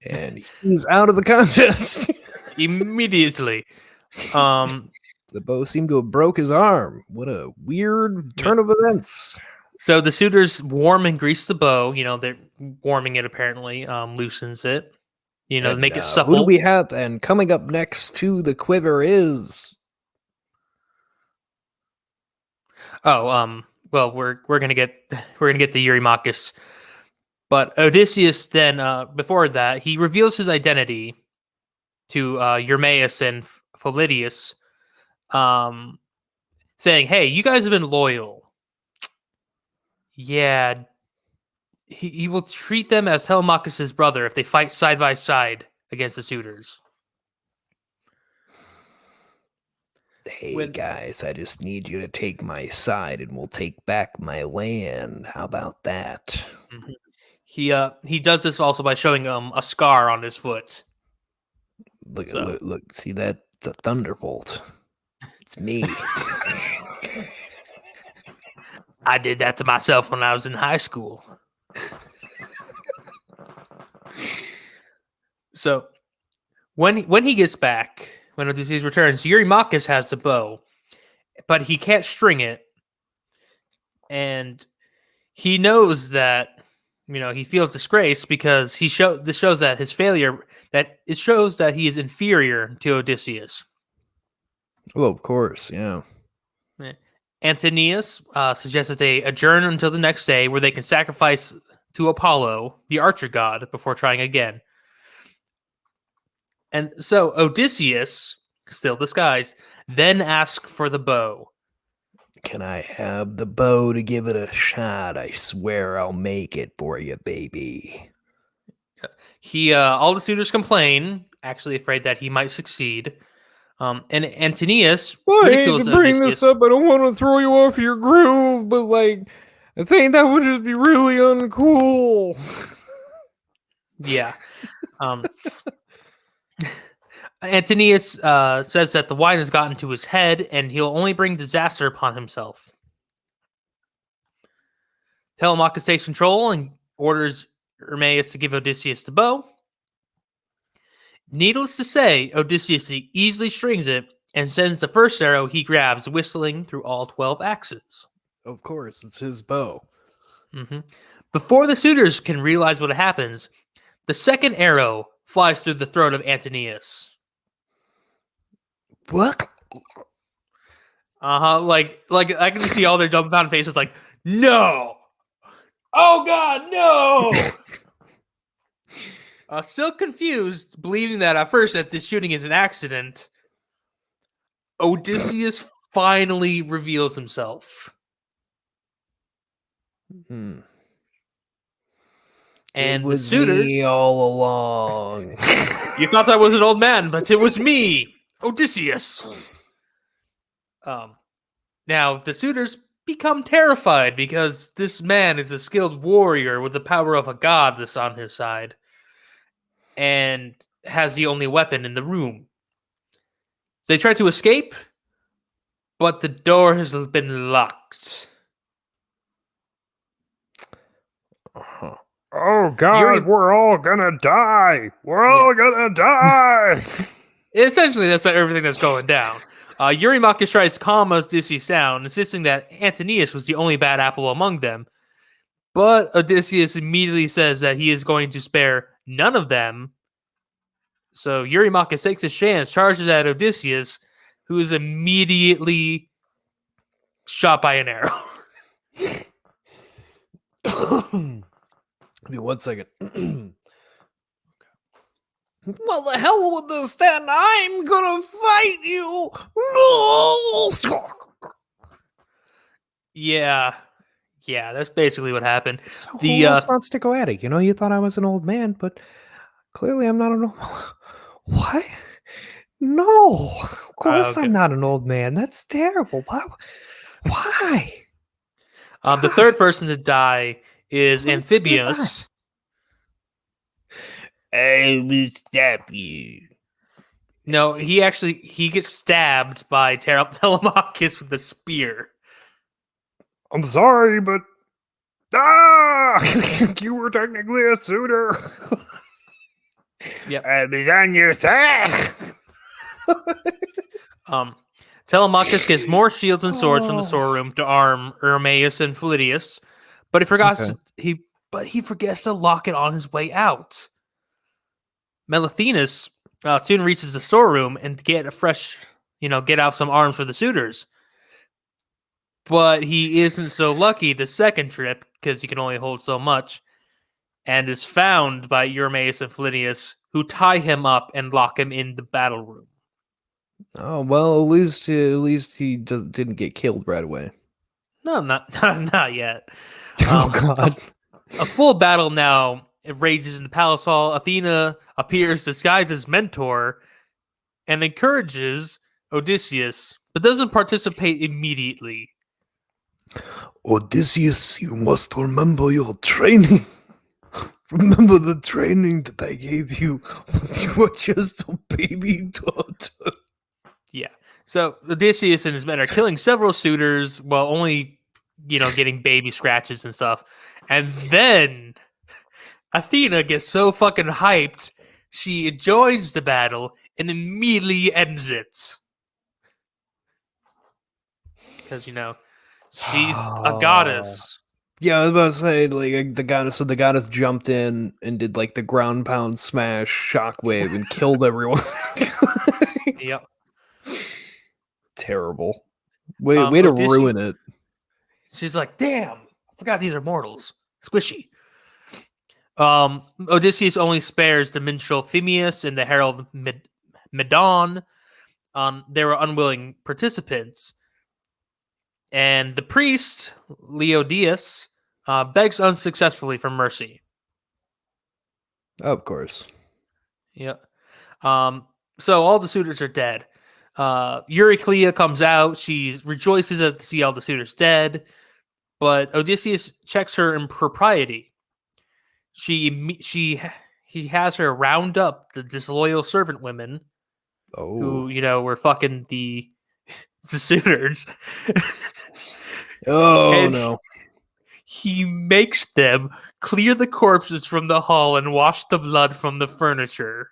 Speaker 1: And he's out of the contest
Speaker 3: immediately.
Speaker 1: The bow seemed to have broke his arm. What a weird turn of events.
Speaker 3: So the suitors warm and grease the bow. They're warming it apparently, loosens it. Make it supple.
Speaker 1: Who do we have? And coming up next to the quiver is.
Speaker 3: Well, we're gonna get to Eurymachus, but Odysseus then before that he reveals his identity to Eumaeus and Philidius, saying, "Hey, you guys have been loyal. Yeah, he will treat them as Telemachus' brother if they fight side by side against the suitors."
Speaker 1: Hey guys, I just need you to take my side and we'll take back my land. How about that?
Speaker 3: Mm-hmm. He does this also by showing a scar on his foot.
Speaker 1: Look, see that? It's a thunderbolt. It's me.
Speaker 3: I did that to myself when I was in high school. So when he gets back, when Odysseus returns, Eurymachus has the bow, but he can't string it. And he knows that, he feels disgraced because this shows that his failure, that it shows that he is inferior to Odysseus.
Speaker 1: Well, of course, yeah.
Speaker 3: Antonius suggests that they adjourn until the next day where they can sacrifice to Apollo, the archer god, before trying again. And so Odysseus, still disguised, then asks for the bow.
Speaker 1: Can I have the bow to give it a shot? I swear I'll make it for you, baby.
Speaker 3: All the suitors complain, actually afraid that he might succeed. And Antonius ridicules Odysseus.
Speaker 1: I don't want to throw you off your groove, but I think that would just be really uncool.
Speaker 3: Yeah. Antonius says that the wine has gotten to his head and he'll only bring disaster upon himself. Telemachus takes control and orders Eumaeus to give Odysseus the bow. Needless to say, Odysseus easily strings it and sends the first arrow he grabs whistling through all 12 axes.
Speaker 1: Of course, it's his bow.
Speaker 3: Mm-hmm. Before the suitors can realize what happens, the second arrow flies through the throat of Antonius.
Speaker 1: What?
Speaker 3: Like I can see all their dumbfounded faces. Like, no! Oh God, no! Still confused, believing that at first that this shooting is an accident, Odysseus finally reveals himself.
Speaker 1: Hmm.
Speaker 3: And
Speaker 1: it was
Speaker 3: the suitors,
Speaker 1: me all along.
Speaker 3: You thought I was an old man, but it was me, Odysseus. Now the suitors become terrified because this man is a skilled warrior with the power of a goddess on his side, and has the only weapon in the room. They try to escape, but the door has been locked.
Speaker 1: Uh-huh.
Speaker 2: Oh God, we're all gonna die. We're all gonna die.
Speaker 3: Essentially, that's everything that's going down. Eurymachus tries to calm Odysseus down, insisting that Antonius was the only bad apple among them. But Odysseus immediately says that he is going to spare none of them. So Eurymachus takes his chance, charges at Odysseus, who is immediately shot by an arrow.
Speaker 1: Give me 1 second. Well, the hell with this then. I'm gonna fight you. No.
Speaker 3: Yeah, that's basically what happened.
Speaker 1: So who else wants to go at it? You thought I was an old man, but clearly I'm not an old. What? No, of course
Speaker 3: okay.
Speaker 1: I'm not an old man. That's terrible. Why?
Speaker 3: The third person to die is Amphibius.
Speaker 4: I will stab you.
Speaker 3: No, he gets stabbed by Telemachus with a spear.
Speaker 2: I'm sorry, but you were technically a suitor.
Speaker 3: Yep.
Speaker 4: I was on your side.
Speaker 3: Telemachus gets more shields and swords from the storeroom to arm Eumaeus and Philidius, but he forgets to lock it on his way out. Melithenus soon reaches the storeroom and get out some arms for the suitors. But he isn't so lucky the second trip because he can only hold so much, and is found by Eumaeus and Philidius, who tie him up and lock him in the battle room.
Speaker 1: Oh well, at least he didn't get killed right away.
Speaker 3: No, not yet.
Speaker 1: Oh God!
Speaker 3: A full battle now rages in the palace hall. Athena appears disguised as mentor and encourages Odysseus, but doesn't participate immediately.
Speaker 1: Odysseus, you must remember your training. Remember the training that I gave you when you were just a baby daughter.
Speaker 3: Yeah. So Odysseus and his men are killing several suitors while only, getting baby scratches and stuff. And then Athena gets so fucking hyped, she joins the battle and immediately ends it. Because, she's a goddess.
Speaker 1: Yeah, I was about to say, like, the goddess jumped in and did, like, the ground pound smash shockwave and killed everyone.
Speaker 3: Yep.
Speaker 1: Terrible. Way to
Speaker 3: Odysseus-
Speaker 1: ruin it.
Speaker 3: She's like, damn, I forgot these are mortals. Squishy. Odysseus only spares the minstrel Phemius and the herald Medon. They were unwilling participants. And the priest, Leodius, begs unsuccessfully for mercy.
Speaker 1: Of course.
Speaker 3: Yep. So all the suitors are dead. Euryclea comes out. She rejoices to see all the suitors dead. But Odysseus checks her impropriety. He has her round up the disloyal servant women who, were fucking the suitors.
Speaker 1: Oh,
Speaker 3: And
Speaker 1: no.
Speaker 3: He makes them clear the corpses from the hall and wash the blood from the furniture.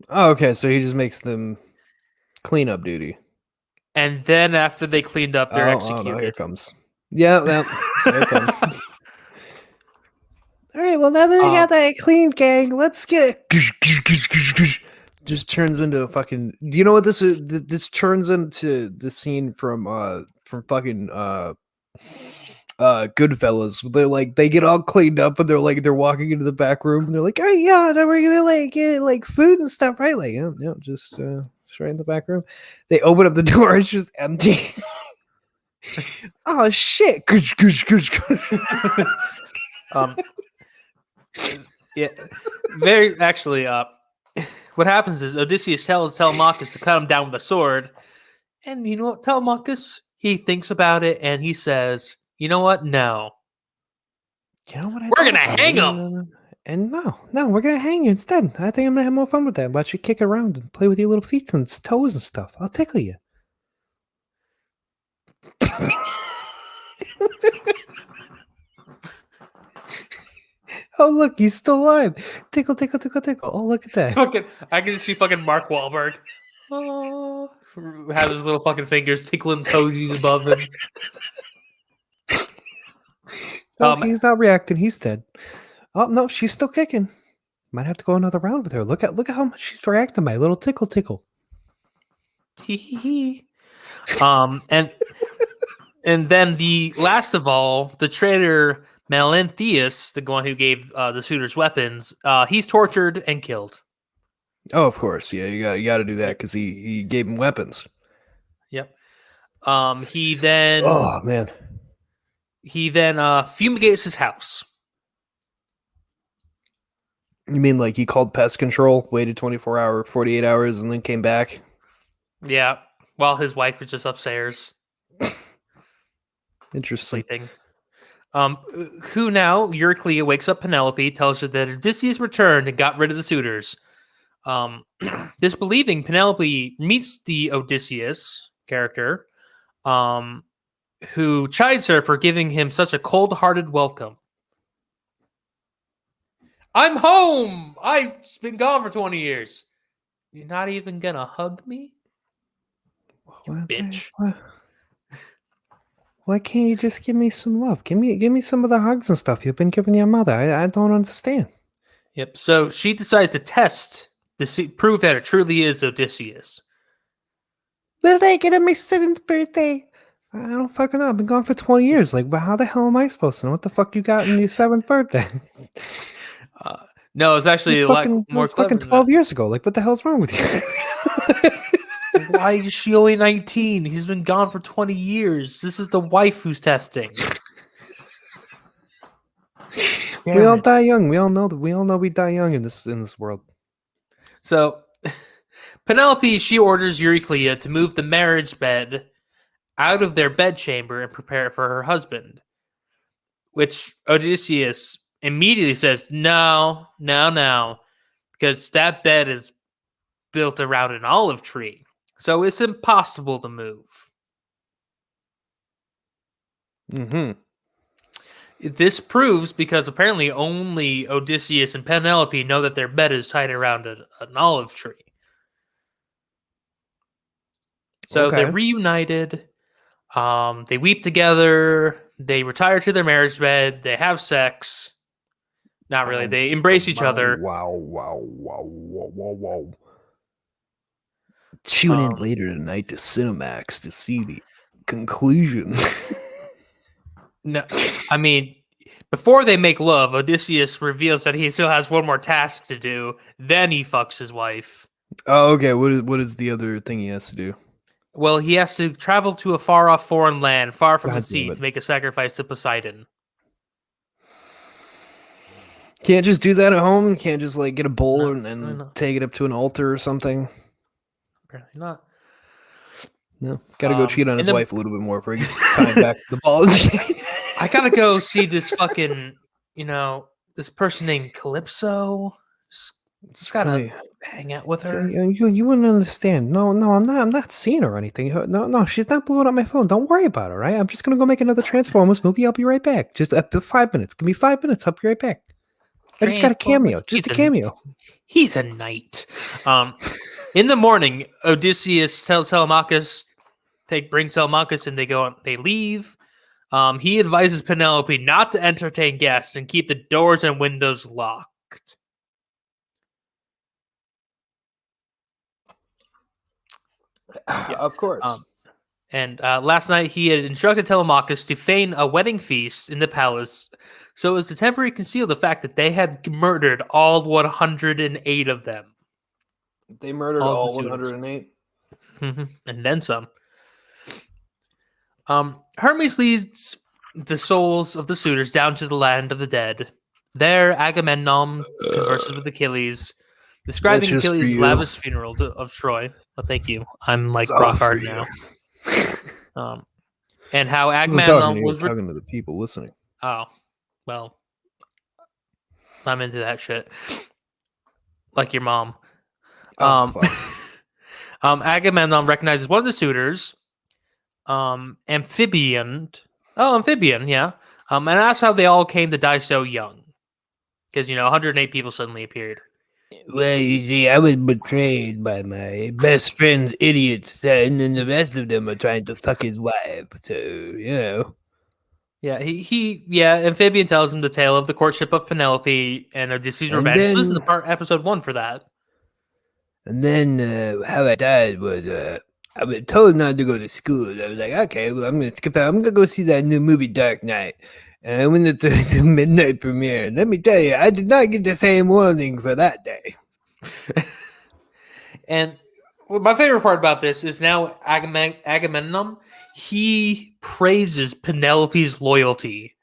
Speaker 1: Oh, okay, so he just makes them clean up duty.
Speaker 3: And then after they cleaned up, they're executed.
Speaker 1: Oh, no, here it comes. Yeah, here it comes. All right, well, now that we got that clean, gang, let's get it. Just turns into a fucking. Do you know what this is? This turns into the scene from fucking Goodfellas. They're like, they get all cleaned up and they're walking into the back room and they're like, all right, yeah, now we're gonna like get like food and stuff, right? Like, just right in the back room. They open up the door, it's just empty. Oh shit.
Speaker 3: Yeah, very actually. What happens is Odysseus tells Telemachus to cut him down with a sword, and you know what? Telemachus, he thinks about it and he says, "You know what? No,
Speaker 1: You know what?
Speaker 3: we're gonna hang him."
Speaker 1: And no, we're gonna hang you instead. I think I'm gonna have more fun with that. Watch you kick around and play with your little feet and toes and stuff. I'll tickle you. Oh look, he's still alive. Tickle, tickle, tickle, tickle. Oh, look at that.
Speaker 3: I can see fucking Mark Wahlberg. Oh, have his little fucking fingers tickling toesies above him.
Speaker 1: No, he's not reacting. He's dead. Oh no, she's still kicking. Might have to go another round with her. Look at how much she's reacting. My little tickle, tickle.
Speaker 3: And then the last of all, the traitor Melanthius, the one who gave the suitors weapons, he's tortured and killed.
Speaker 1: Oh, of course, yeah. You got to do that because he gave him weapons.
Speaker 3: Yep. He then.
Speaker 1: Oh man.
Speaker 3: He then fumigates his house.
Speaker 1: You mean like he called pest control, waited 48 hours, and then came back?
Speaker 3: Yeah, while his wife was just upstairs.
Speaker 1: Interesting.
Speaker 3: Sleeping. Who now, Euryclea wakes up Penelope, tells her that Odysseus returned and got rid of the suitors. Disbelieving, Penelope meets the Odysseus character, who chides her for giving him such a cold-hearted welcome. I'm home! I've been gone for 20 years. You're not even gonna hug me? Bitch.
Speaker 1: Why can't you just give me some love? Give me some of the hugs and stuff you've been giving your mother. I don't understand.
Speaker 3: Yep. So she decides to test to prove that it truly is Odysseus.
Speaker 1: What did I get on my 7th birthday? I don't fucking know. I've been gone for 20 years. Like, but how the hell am I supposed to know what the fuck you got on your 7th birthday?
Speaker 3: No, it's actually a lot more clever.
Speaker 1: Fucking 12 years ago. Like, what the hell's wrong with you?
Speaker 3: Why is she only 19? He's been gone for 20 years. This is the wife who's testing.
Speaker 1: We all die young. We all know that. We all know we die young in this world.
Speaker 3: So, Penelope, she orders Euryclea to move the marriage bed out of their bedchamber and prepare it for her husband. Which Odysseus immediately says, no, because that bed is built around an olive tree. So it's impossible to move.
Speaker 1: Mm-hmm.
Speaker 3: This proves because apparently only Odysseus and Penelope know that their bed is tied around an olive tree. So they're
Speaker 1: Okay.
Speaker 3: reunited. They weep together. They retire to their marriage bed. They have sex. Not really. They embrace each other.
Speaker 2: Wow.
Speaker 1: Tune in later tonight to Cinemax to see the conclusion.
Speaker 3: No, I mean, before they make love, Odysseus reveals that he still has one more task to do. Then he fucks his wife.
Speaker 1: Oh, okay. What is the other thing he has to do?
Speaker 3: Well, he has to travel to a far-off foreign land, far from the
Speaker 1: God damn
Speaker 3: sea,
Speaker 1: it.
Speaker 3: to make a sacrifice to Poseidon.
Speaker 1: Can't just do that at home. Can't just like get a bowl
Speaker 3: No,
Speaker 1: and
Speaker 3: really not.
Speaker 1: take it up to an altar or something.
Speaker 3: Apparently not.
Speaker 1: No, gotta go cheat on his
Speaker 3: and then-
Speaker 1: wife a little bit more before he gets time back to the ball.
Speaker 3: I gotta go see this fucking, this person named Calypso. Just gotta
Speaker 1: Hey,
Speaker 3: hang out with her.
Speaker 1: you wouldn't understand. No, I'm not seeing her or anything. No, she's not blowing up my phone. Don't worry about her, right? I'm just gonna go make another Transformers movie. I'll be right back. Just 5 minutes. Give me 5 minutes. I'll be right back. I just got a cameo. Just a cameo.
Speaker 3: He's a knight. In the morning, Odysseus tells Telemachus, bring Telemachus, and they leave. He advises Penelope not to entertain guests and keep the doors and windows locked.
Speaker 1: Of course.
Speaker 3: And last night, he had instructed Telemachus to feign a wedding feast in the palace so as to temporarily conceal the fact that they had murdered all 108 of them.
Speaker 1: They murdered
Speaker 3: all the
Speaker 1: all
Speaker 3: suitors.
Speaker 1: 108.
Speaker 3: And then some. Hermes leads the souls of the suitors down to the land of the dead. There, Agamemnon converses with Achilles, describing
Speaker 1: That's just for
Speaker 3: Achilles'
Speaker 1: you.
Speaker 3: lavish funeral of Troy. Oh, thank you. I'm like
Speaker 1: It's all
Speaker 3: rock
Speaker 1: for
Speaker 3: hard
Speaker 1: you.
Speaker 3: now. And how
Speaker 1: I wasn't
Speaker 3: Agamemnon
Speaker 1: talking to you, I
Speaker 3: was.
Speaker 1: was talking to the people listening.
Speaker 3: Oh, well, I'm into that shit. Like your mom.
Speaker 1: Oh, fuck.
Speaker 3: Agamemnon recognizes one of the suitors, Amphibian. Oh, Amphibian, yeah. And asks how they all came to die so young. Because, 108 people suddenly appeared.
Speaker 4: Well, you see, I was betrayed by my best friend's idiot son, and the rest of them are trying to fuck his wife. So,
Speaker 3: Yeah, Amphibian tells him the tale of the courtship of Penelope and Odysseus'
Speaker 4: And
Speaker 3: revenge. Listen
Speaker 4: then-
Speaker 3: to episode 1 for that.
Speaker 4: And then how I died was I was told not to go to school. I was like, okay, well, I'm gonna skip out. I'm gonna go see that new movie, Dark Knight. And I went to the midnight premiere. And let me tell you, I did not get the same warning for that day.
Speaker 3: And my favorite part about this is now Agamemnon, he praises Penelope's loyalty.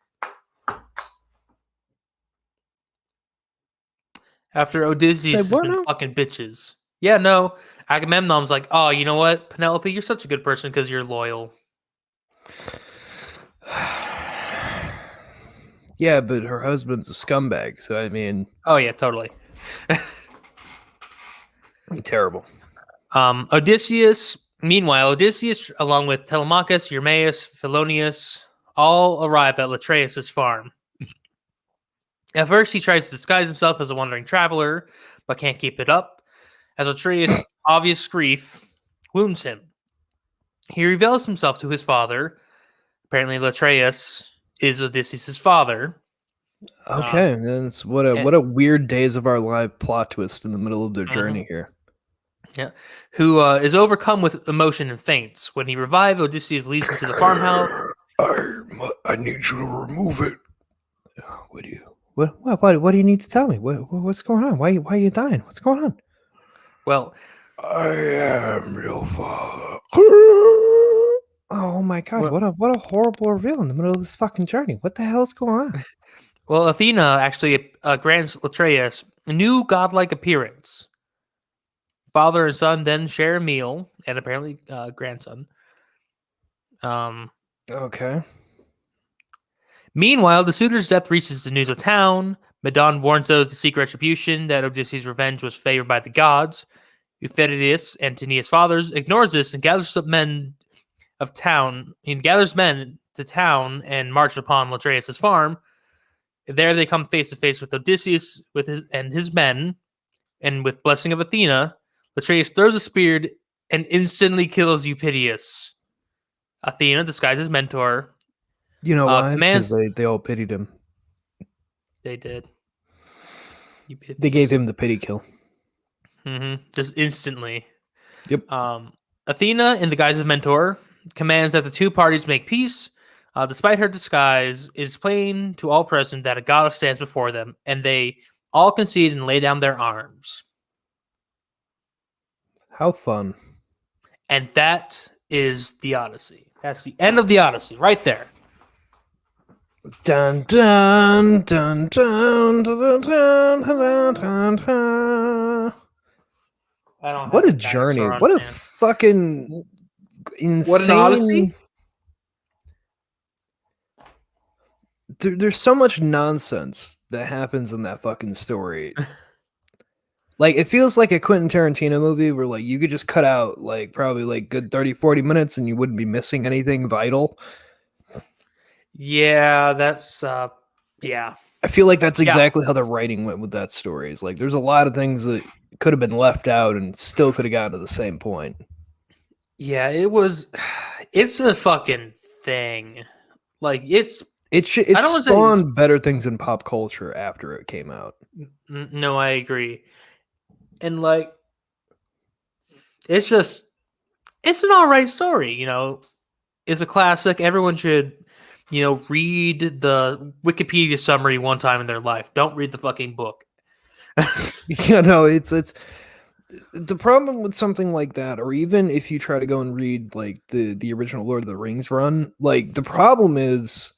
Speaker 3: After Odysseus has
Speaker 1: what
Speaker 3: been
Speaker 1: now?
Speaker 3: fucking bitches. Yeah, no. Agamemnon's like, oh, you know what, Penelope, you're such a good person because you're loyal.
Speaker 1: Yeah, but her husband's a scumbag, so I mean,
Speaker 3: Oh, yeah, totally.
Speaker 1: terrible.
Speaker 3: Meanwhile, Odysseus, along with Telemachus, Eumaeus, Philoneus, all arrive at Latreus' farm. At first, he tries to disguise himself as a wandering traveler, but can't keep it up, as Latreus' obvious grief wounds him. He reveals himself to his father. Apparently, Latreus is Odysseus' father.
Speaker 1: Okay, then it's what a weird Days of Our Life plot twist in the middle of their journey here.
Speaker 3: Yeah, who is overcome with emotion and faints. When he revives, Odysseus leads him to the farmhouse.
Speaker 2: I need you to remove it.
Speaker 1: What do you need to tell me? What's going on? Why are you dying? What's going on?
Speaker 3: Well,
Speaker 2: I am your father.
Speaker 1: Oh my god! What a horrible reveal in the middle of this fucking journey. What the hell is going on?
Speaker 3: Well, Athena actually grants Latreus a new godlike appearance. Father and son then share a meal, and apparently grandson.
Speaker 1: Okay.
Speaker 3: Meanwhile, the suitor's death reaches the news of town. Medon warns those to seek retribution that Odysseus' revenge was favored by the gods. Euphetius, Antonius' fathers, ignores this and gathers up men of town. He gathers men to town and march upon Latreus' farm. There they come face to face with Odysseus and his men, and with blessing of Athena, Latreus throws a spear and instantly kills Eupidius. Athena, disguised as mentor,
Speaker 1: You know why? Because
Speaker 3: commands.
Speaker 1: they all pitied him.
Speaker 3: They did.
Speaker 1: They gave him the pity kill.
Speaker 3: Just instantly.
Speaker 1: Yep.
Speaker 3: Athena, in the guise of mentor, commands that the two parties make peace. Despite her disguise, it is plain to all present that a goddess stands before them, and they all concede and lay down their arms.
Speaker 1: How fun.
Speaker 3: And that is the Odyssey. That's the end of the Odyssey, right there.
Speaker 1: Dun dun dun dun dun dun dun dun dun. What a journey! What a fucking insane!
Speaker 3: What an Odyssey!
Speaker 1: There's so much nonsense that happens in that fucking story. Like, it feels like a Quentin Tarantino movie where, like, you could just cut out, like, probably, like, good 30, 40 minutes and you wouldn't be missing anything vital.
Speaker 3: Yeah, that's, yeah.
Speaker 1: I feel like that's exactly how the writing went with that story. It's like, there's a lot of things that could have been left out and still could have gotten to the same point.
Speaker 3: Yeah, it's a fucking thing. Like, it
Speaker 1: spawned better things in pop culture after it came out.
Speaker 3: No, I agree. And like, it's an all right story, you know. It's a classic. Everyone should, you know, read the Wikipedia summary one time in their life. Don't read the fucking book.
Speaker 1: You know, it's the problem with something like that, or even if you try to go and read like the original Lord of the Rings run, like the problem is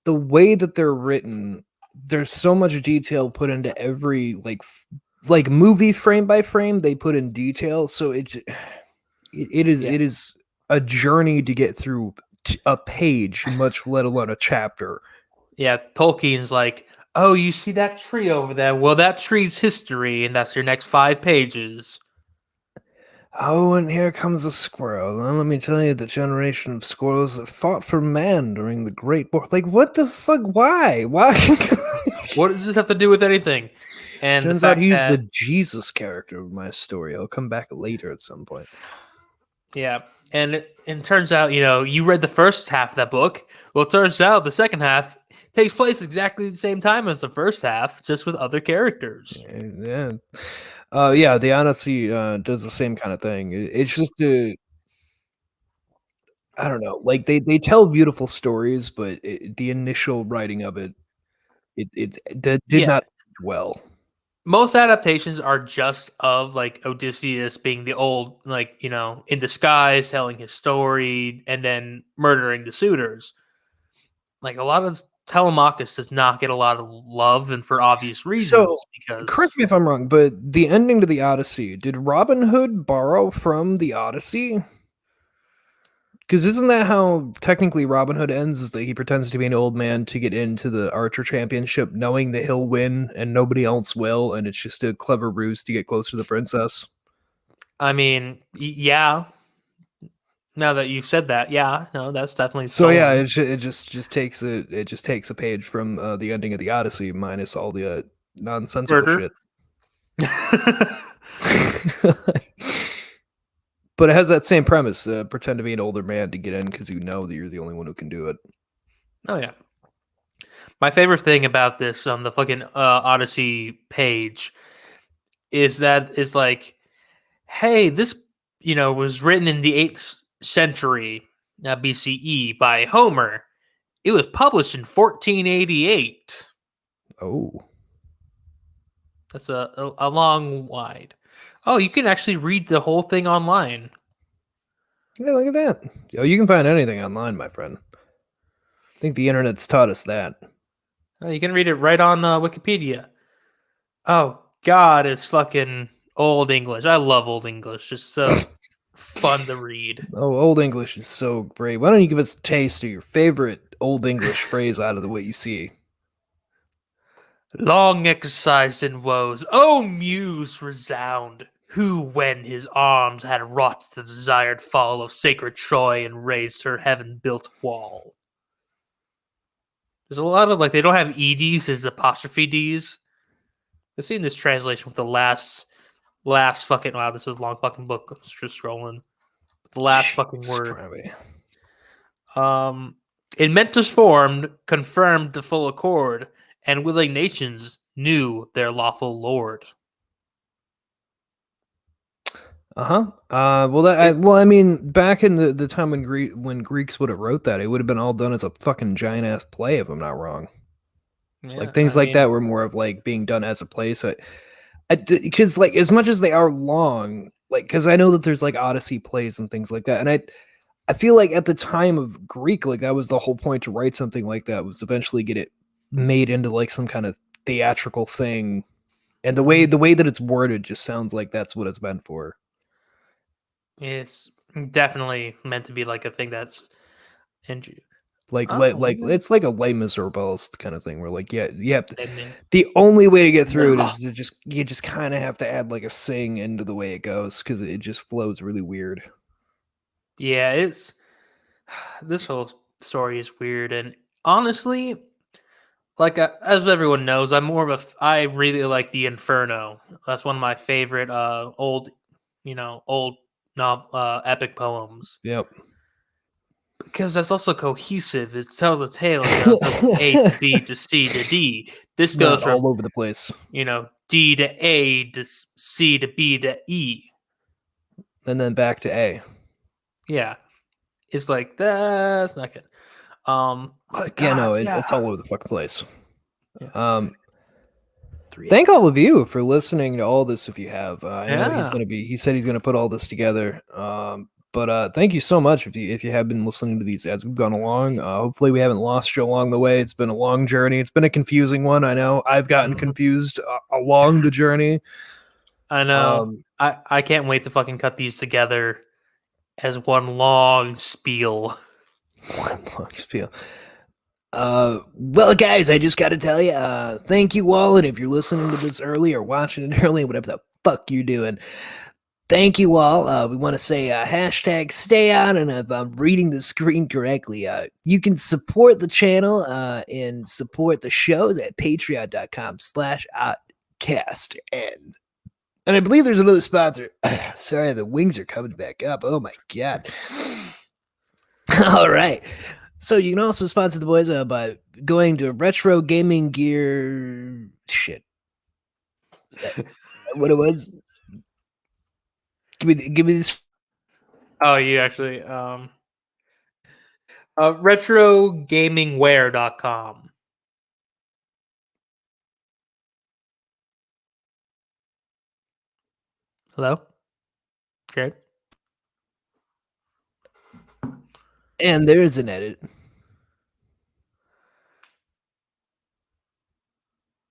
Speaker 1: the way that they're written. There's so much detail put into every like movie frame by frame. They put in detail, so it is a journey to get through a page, much let alone a chapter.
Speaker 3: Yeah, Tolkien's like, oh, you see that tree over there? Well, that tree's history, and that's your next 5 pages.
Speaker 1: Oh, and here comes a squirrel. Now, let me tell you the generation of squirrels that fought for man during the Great War. Like, what the fuck? Why? What
Speaker 3: does this have to do with anything? And
Speaker 1: turns out he's the Jesus character of my story. I'll come back later at some point.
Speaker 3: Yeah, and it turns out, you know, you read the first half of that book. Well, it turns out the second half takes place exactly the same time as the first half, just with other characters.
Speaker 1: Yeah. Yeah, the Odyssey does the same kind of thing. It's just I don't know, like they tell beautiful stories, but the initial writing of it did not well.
Speaker 3: Most adaptations are just of like Odysseus being the old, like, you know, in disguise, telling his story, and then murdering the suitors. Like, a lot of Telemachus does not get a lot of love, and for obvious reasons.
Speaker 1: So,
Speaker 3: because
Speaker 1: correct me if I'm wrong, but the ending to the Odyssey, did Robin Hood borrow from the Odyssey? Because isn't that how technically Robin Hood ends, is that he pretends to be an old man to get into the Archer Championship, knowing that he'll win and nobody else will, and it's just a clever ruse to get closer to the princess?
Speaker 3: I mean, yeah. Now that you've said that, yeah, no, that's definitely
Speaker 1: so. Yeah, it just takes a page from the ending of the Odyssey, minus all the nonsensical shit. But it has that same premise: pretend to be an older man to get in because you know that you're the only one who can do it. Oh
Speaker 3: yeah. My favorite thing about this on the fucking Odyssey page is that it's like, hey, this, you know, was written in the 8th century BCE by Homer. It was published in 1488.
Speaker 1: Oh,
Speaker 3: that's a long wide. Oh, you can actually read the whole thing online.
Speaker 1: Yeah, look at that. Oh, you can find anything online, my friend. I think the internet's taught us that.
Speaker 3: Oh, you can read it right on Wikipedia. Oh, God, it's fucking Old English. I love Old English. It's so fun to read.
Speaker 1: Oh, Old English is so great. Why don't you give us a taste of your favorite Old English phrase out of the what you see?
Speaker 3: Long exercised in woes, oh muse resound. who, when his arms had wrought the desired fall of sacred Troy and raised her heaven-built wall. There's a lot of, like, they don't have EDs, there's apostrophe Ds. I've seen this translation with the last fucking, wow, this is a long fucking book. I'm just scrolling. The last fucking word. In Mentus formed, confirmed the full accord, and willing nations knew their lawful lord.
Speaker 1: I mean, back in the time when Greeks would have wrote that, it would have been all done as a fucking giant ass play, if I'm not wrong.
Speaker 3: Yeah,
Speaker 1: like things like that were more of like being done as a play. So, because like as much as they are long, like because I know that there's like Odyssey plays and things like that, and I feel like at the time of Greek, like that was the whole point to write something like that, was eventually get it made into like some kind of theatrical thing. And the way that it's worded just sounds like that's what it's meant for.
Speaker 3: It's definitely meant to be like a thing that's
Speaker 1: like it's like a Les Miserables kind of thing where like the only way to get through it is to you just kind of have to add like a sing into the way it goes because it just flows really weird.
Speaker 3: Yeah, it's this whole story is weird, and honestly, like as everyone knows, I really like the Inferno. That's one of my favorite old epic poems.
Speaker 1: Yep.
Speaker 3: Because that's also cohesive. It tells a tale. It goes from A to B to C to D. This
Speaker 1: It's
Speaker 3: goes
Speaker 1: not
Speaker 3: from
Speaker 1: all over the place.
Speaker 3: D to A to C to B to E.
Speaker 1: And then back to A.
Speaker 3: Yeah. It's like, that's not good.
Speaker 1: It's all over the fucking place.
Speaker 3: Yeah.
Speaker 1: Thank all of you for listening to all this. If you have, I know he said he's gonna put all this together. But thank you so much if you have been listening to these as we've gone along. Hopefully we haven't lost you along the way. It's been a long journey. It's been a confusing one. I know I've gotten confused along the journey.
Speaker 3: I know. I can't wait to fucking cut these together as one long spiel.
Speaker 1: One long spiel. Well, guys, I just got to tell you, thank you all. And if you're listening to this early or watching it early, whatever the fuck you're doing, thank you all. We want to say hashtag stay on. And if I'm reading the screen correctly, you can support the channel and support the shows at patreon.com/Oddcast. And I believe there's another sponsor. Sorry, the wings are coming back up. Oh my God. All right. So you can also sponsor the boys by going to Retro Gaming Gear. Shit. Is that what it was? Give me this.
Speaker 3: Oh, you actually retrogamingwear.com. Hello? Jared?
Speaker 1: And there's an edit.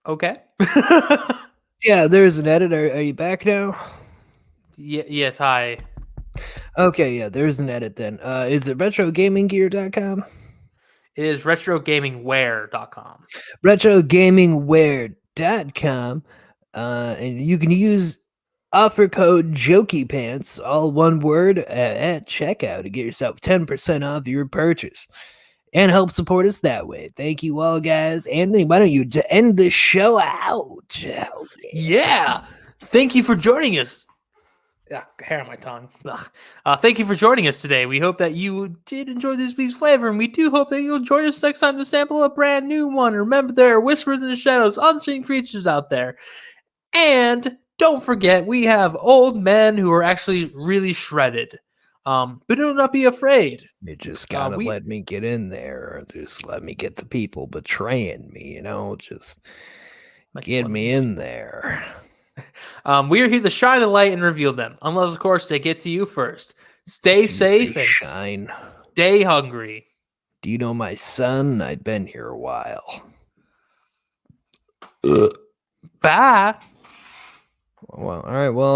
Speaker 3: Okay.
Speaker 1: Yeah, there's an edit. Are you back now?
Speaker 3: Yes, hi.
Speaker 1: Okay, yeah, there's an edit then. Is it retrogaminggear.com?
Speaker 3: It is retrogamingwear.com.
Speaker 1: Retrogamingwear.com. And you can use offer code JOKIEPANTS, all one word, at checkout to get yourself 10% off your purchase and help support us that way. Thank you all, guys. Anthony, why don't you end the show out?
Speaker 3: Yeah. Thank you for joining us. Hair on my tongue. Thank you for joining us today. We hope that you did enjoy this week's flavor, and we do hope that you'll join us next time to sample a brand new one. Remember, there are whispers in the shadows, unseen creatures out there. And don't forget, we have old men who are actually really shredded. But do not be afraid.
Speaker 1: You just gotta let me get in there. Just let me get the people betraying me, just get me in there.
Speaker 3: We are here to shine the light and reveal them. Unless, of course, they get to you first. Stay safe and
Speaker 1: shine.
Speaker 3: Stay hungry.
Speaker 1: Do you know my son? I've been here a while.
Speaker 3: Bye.
Speaker 1: Well, all right. Well.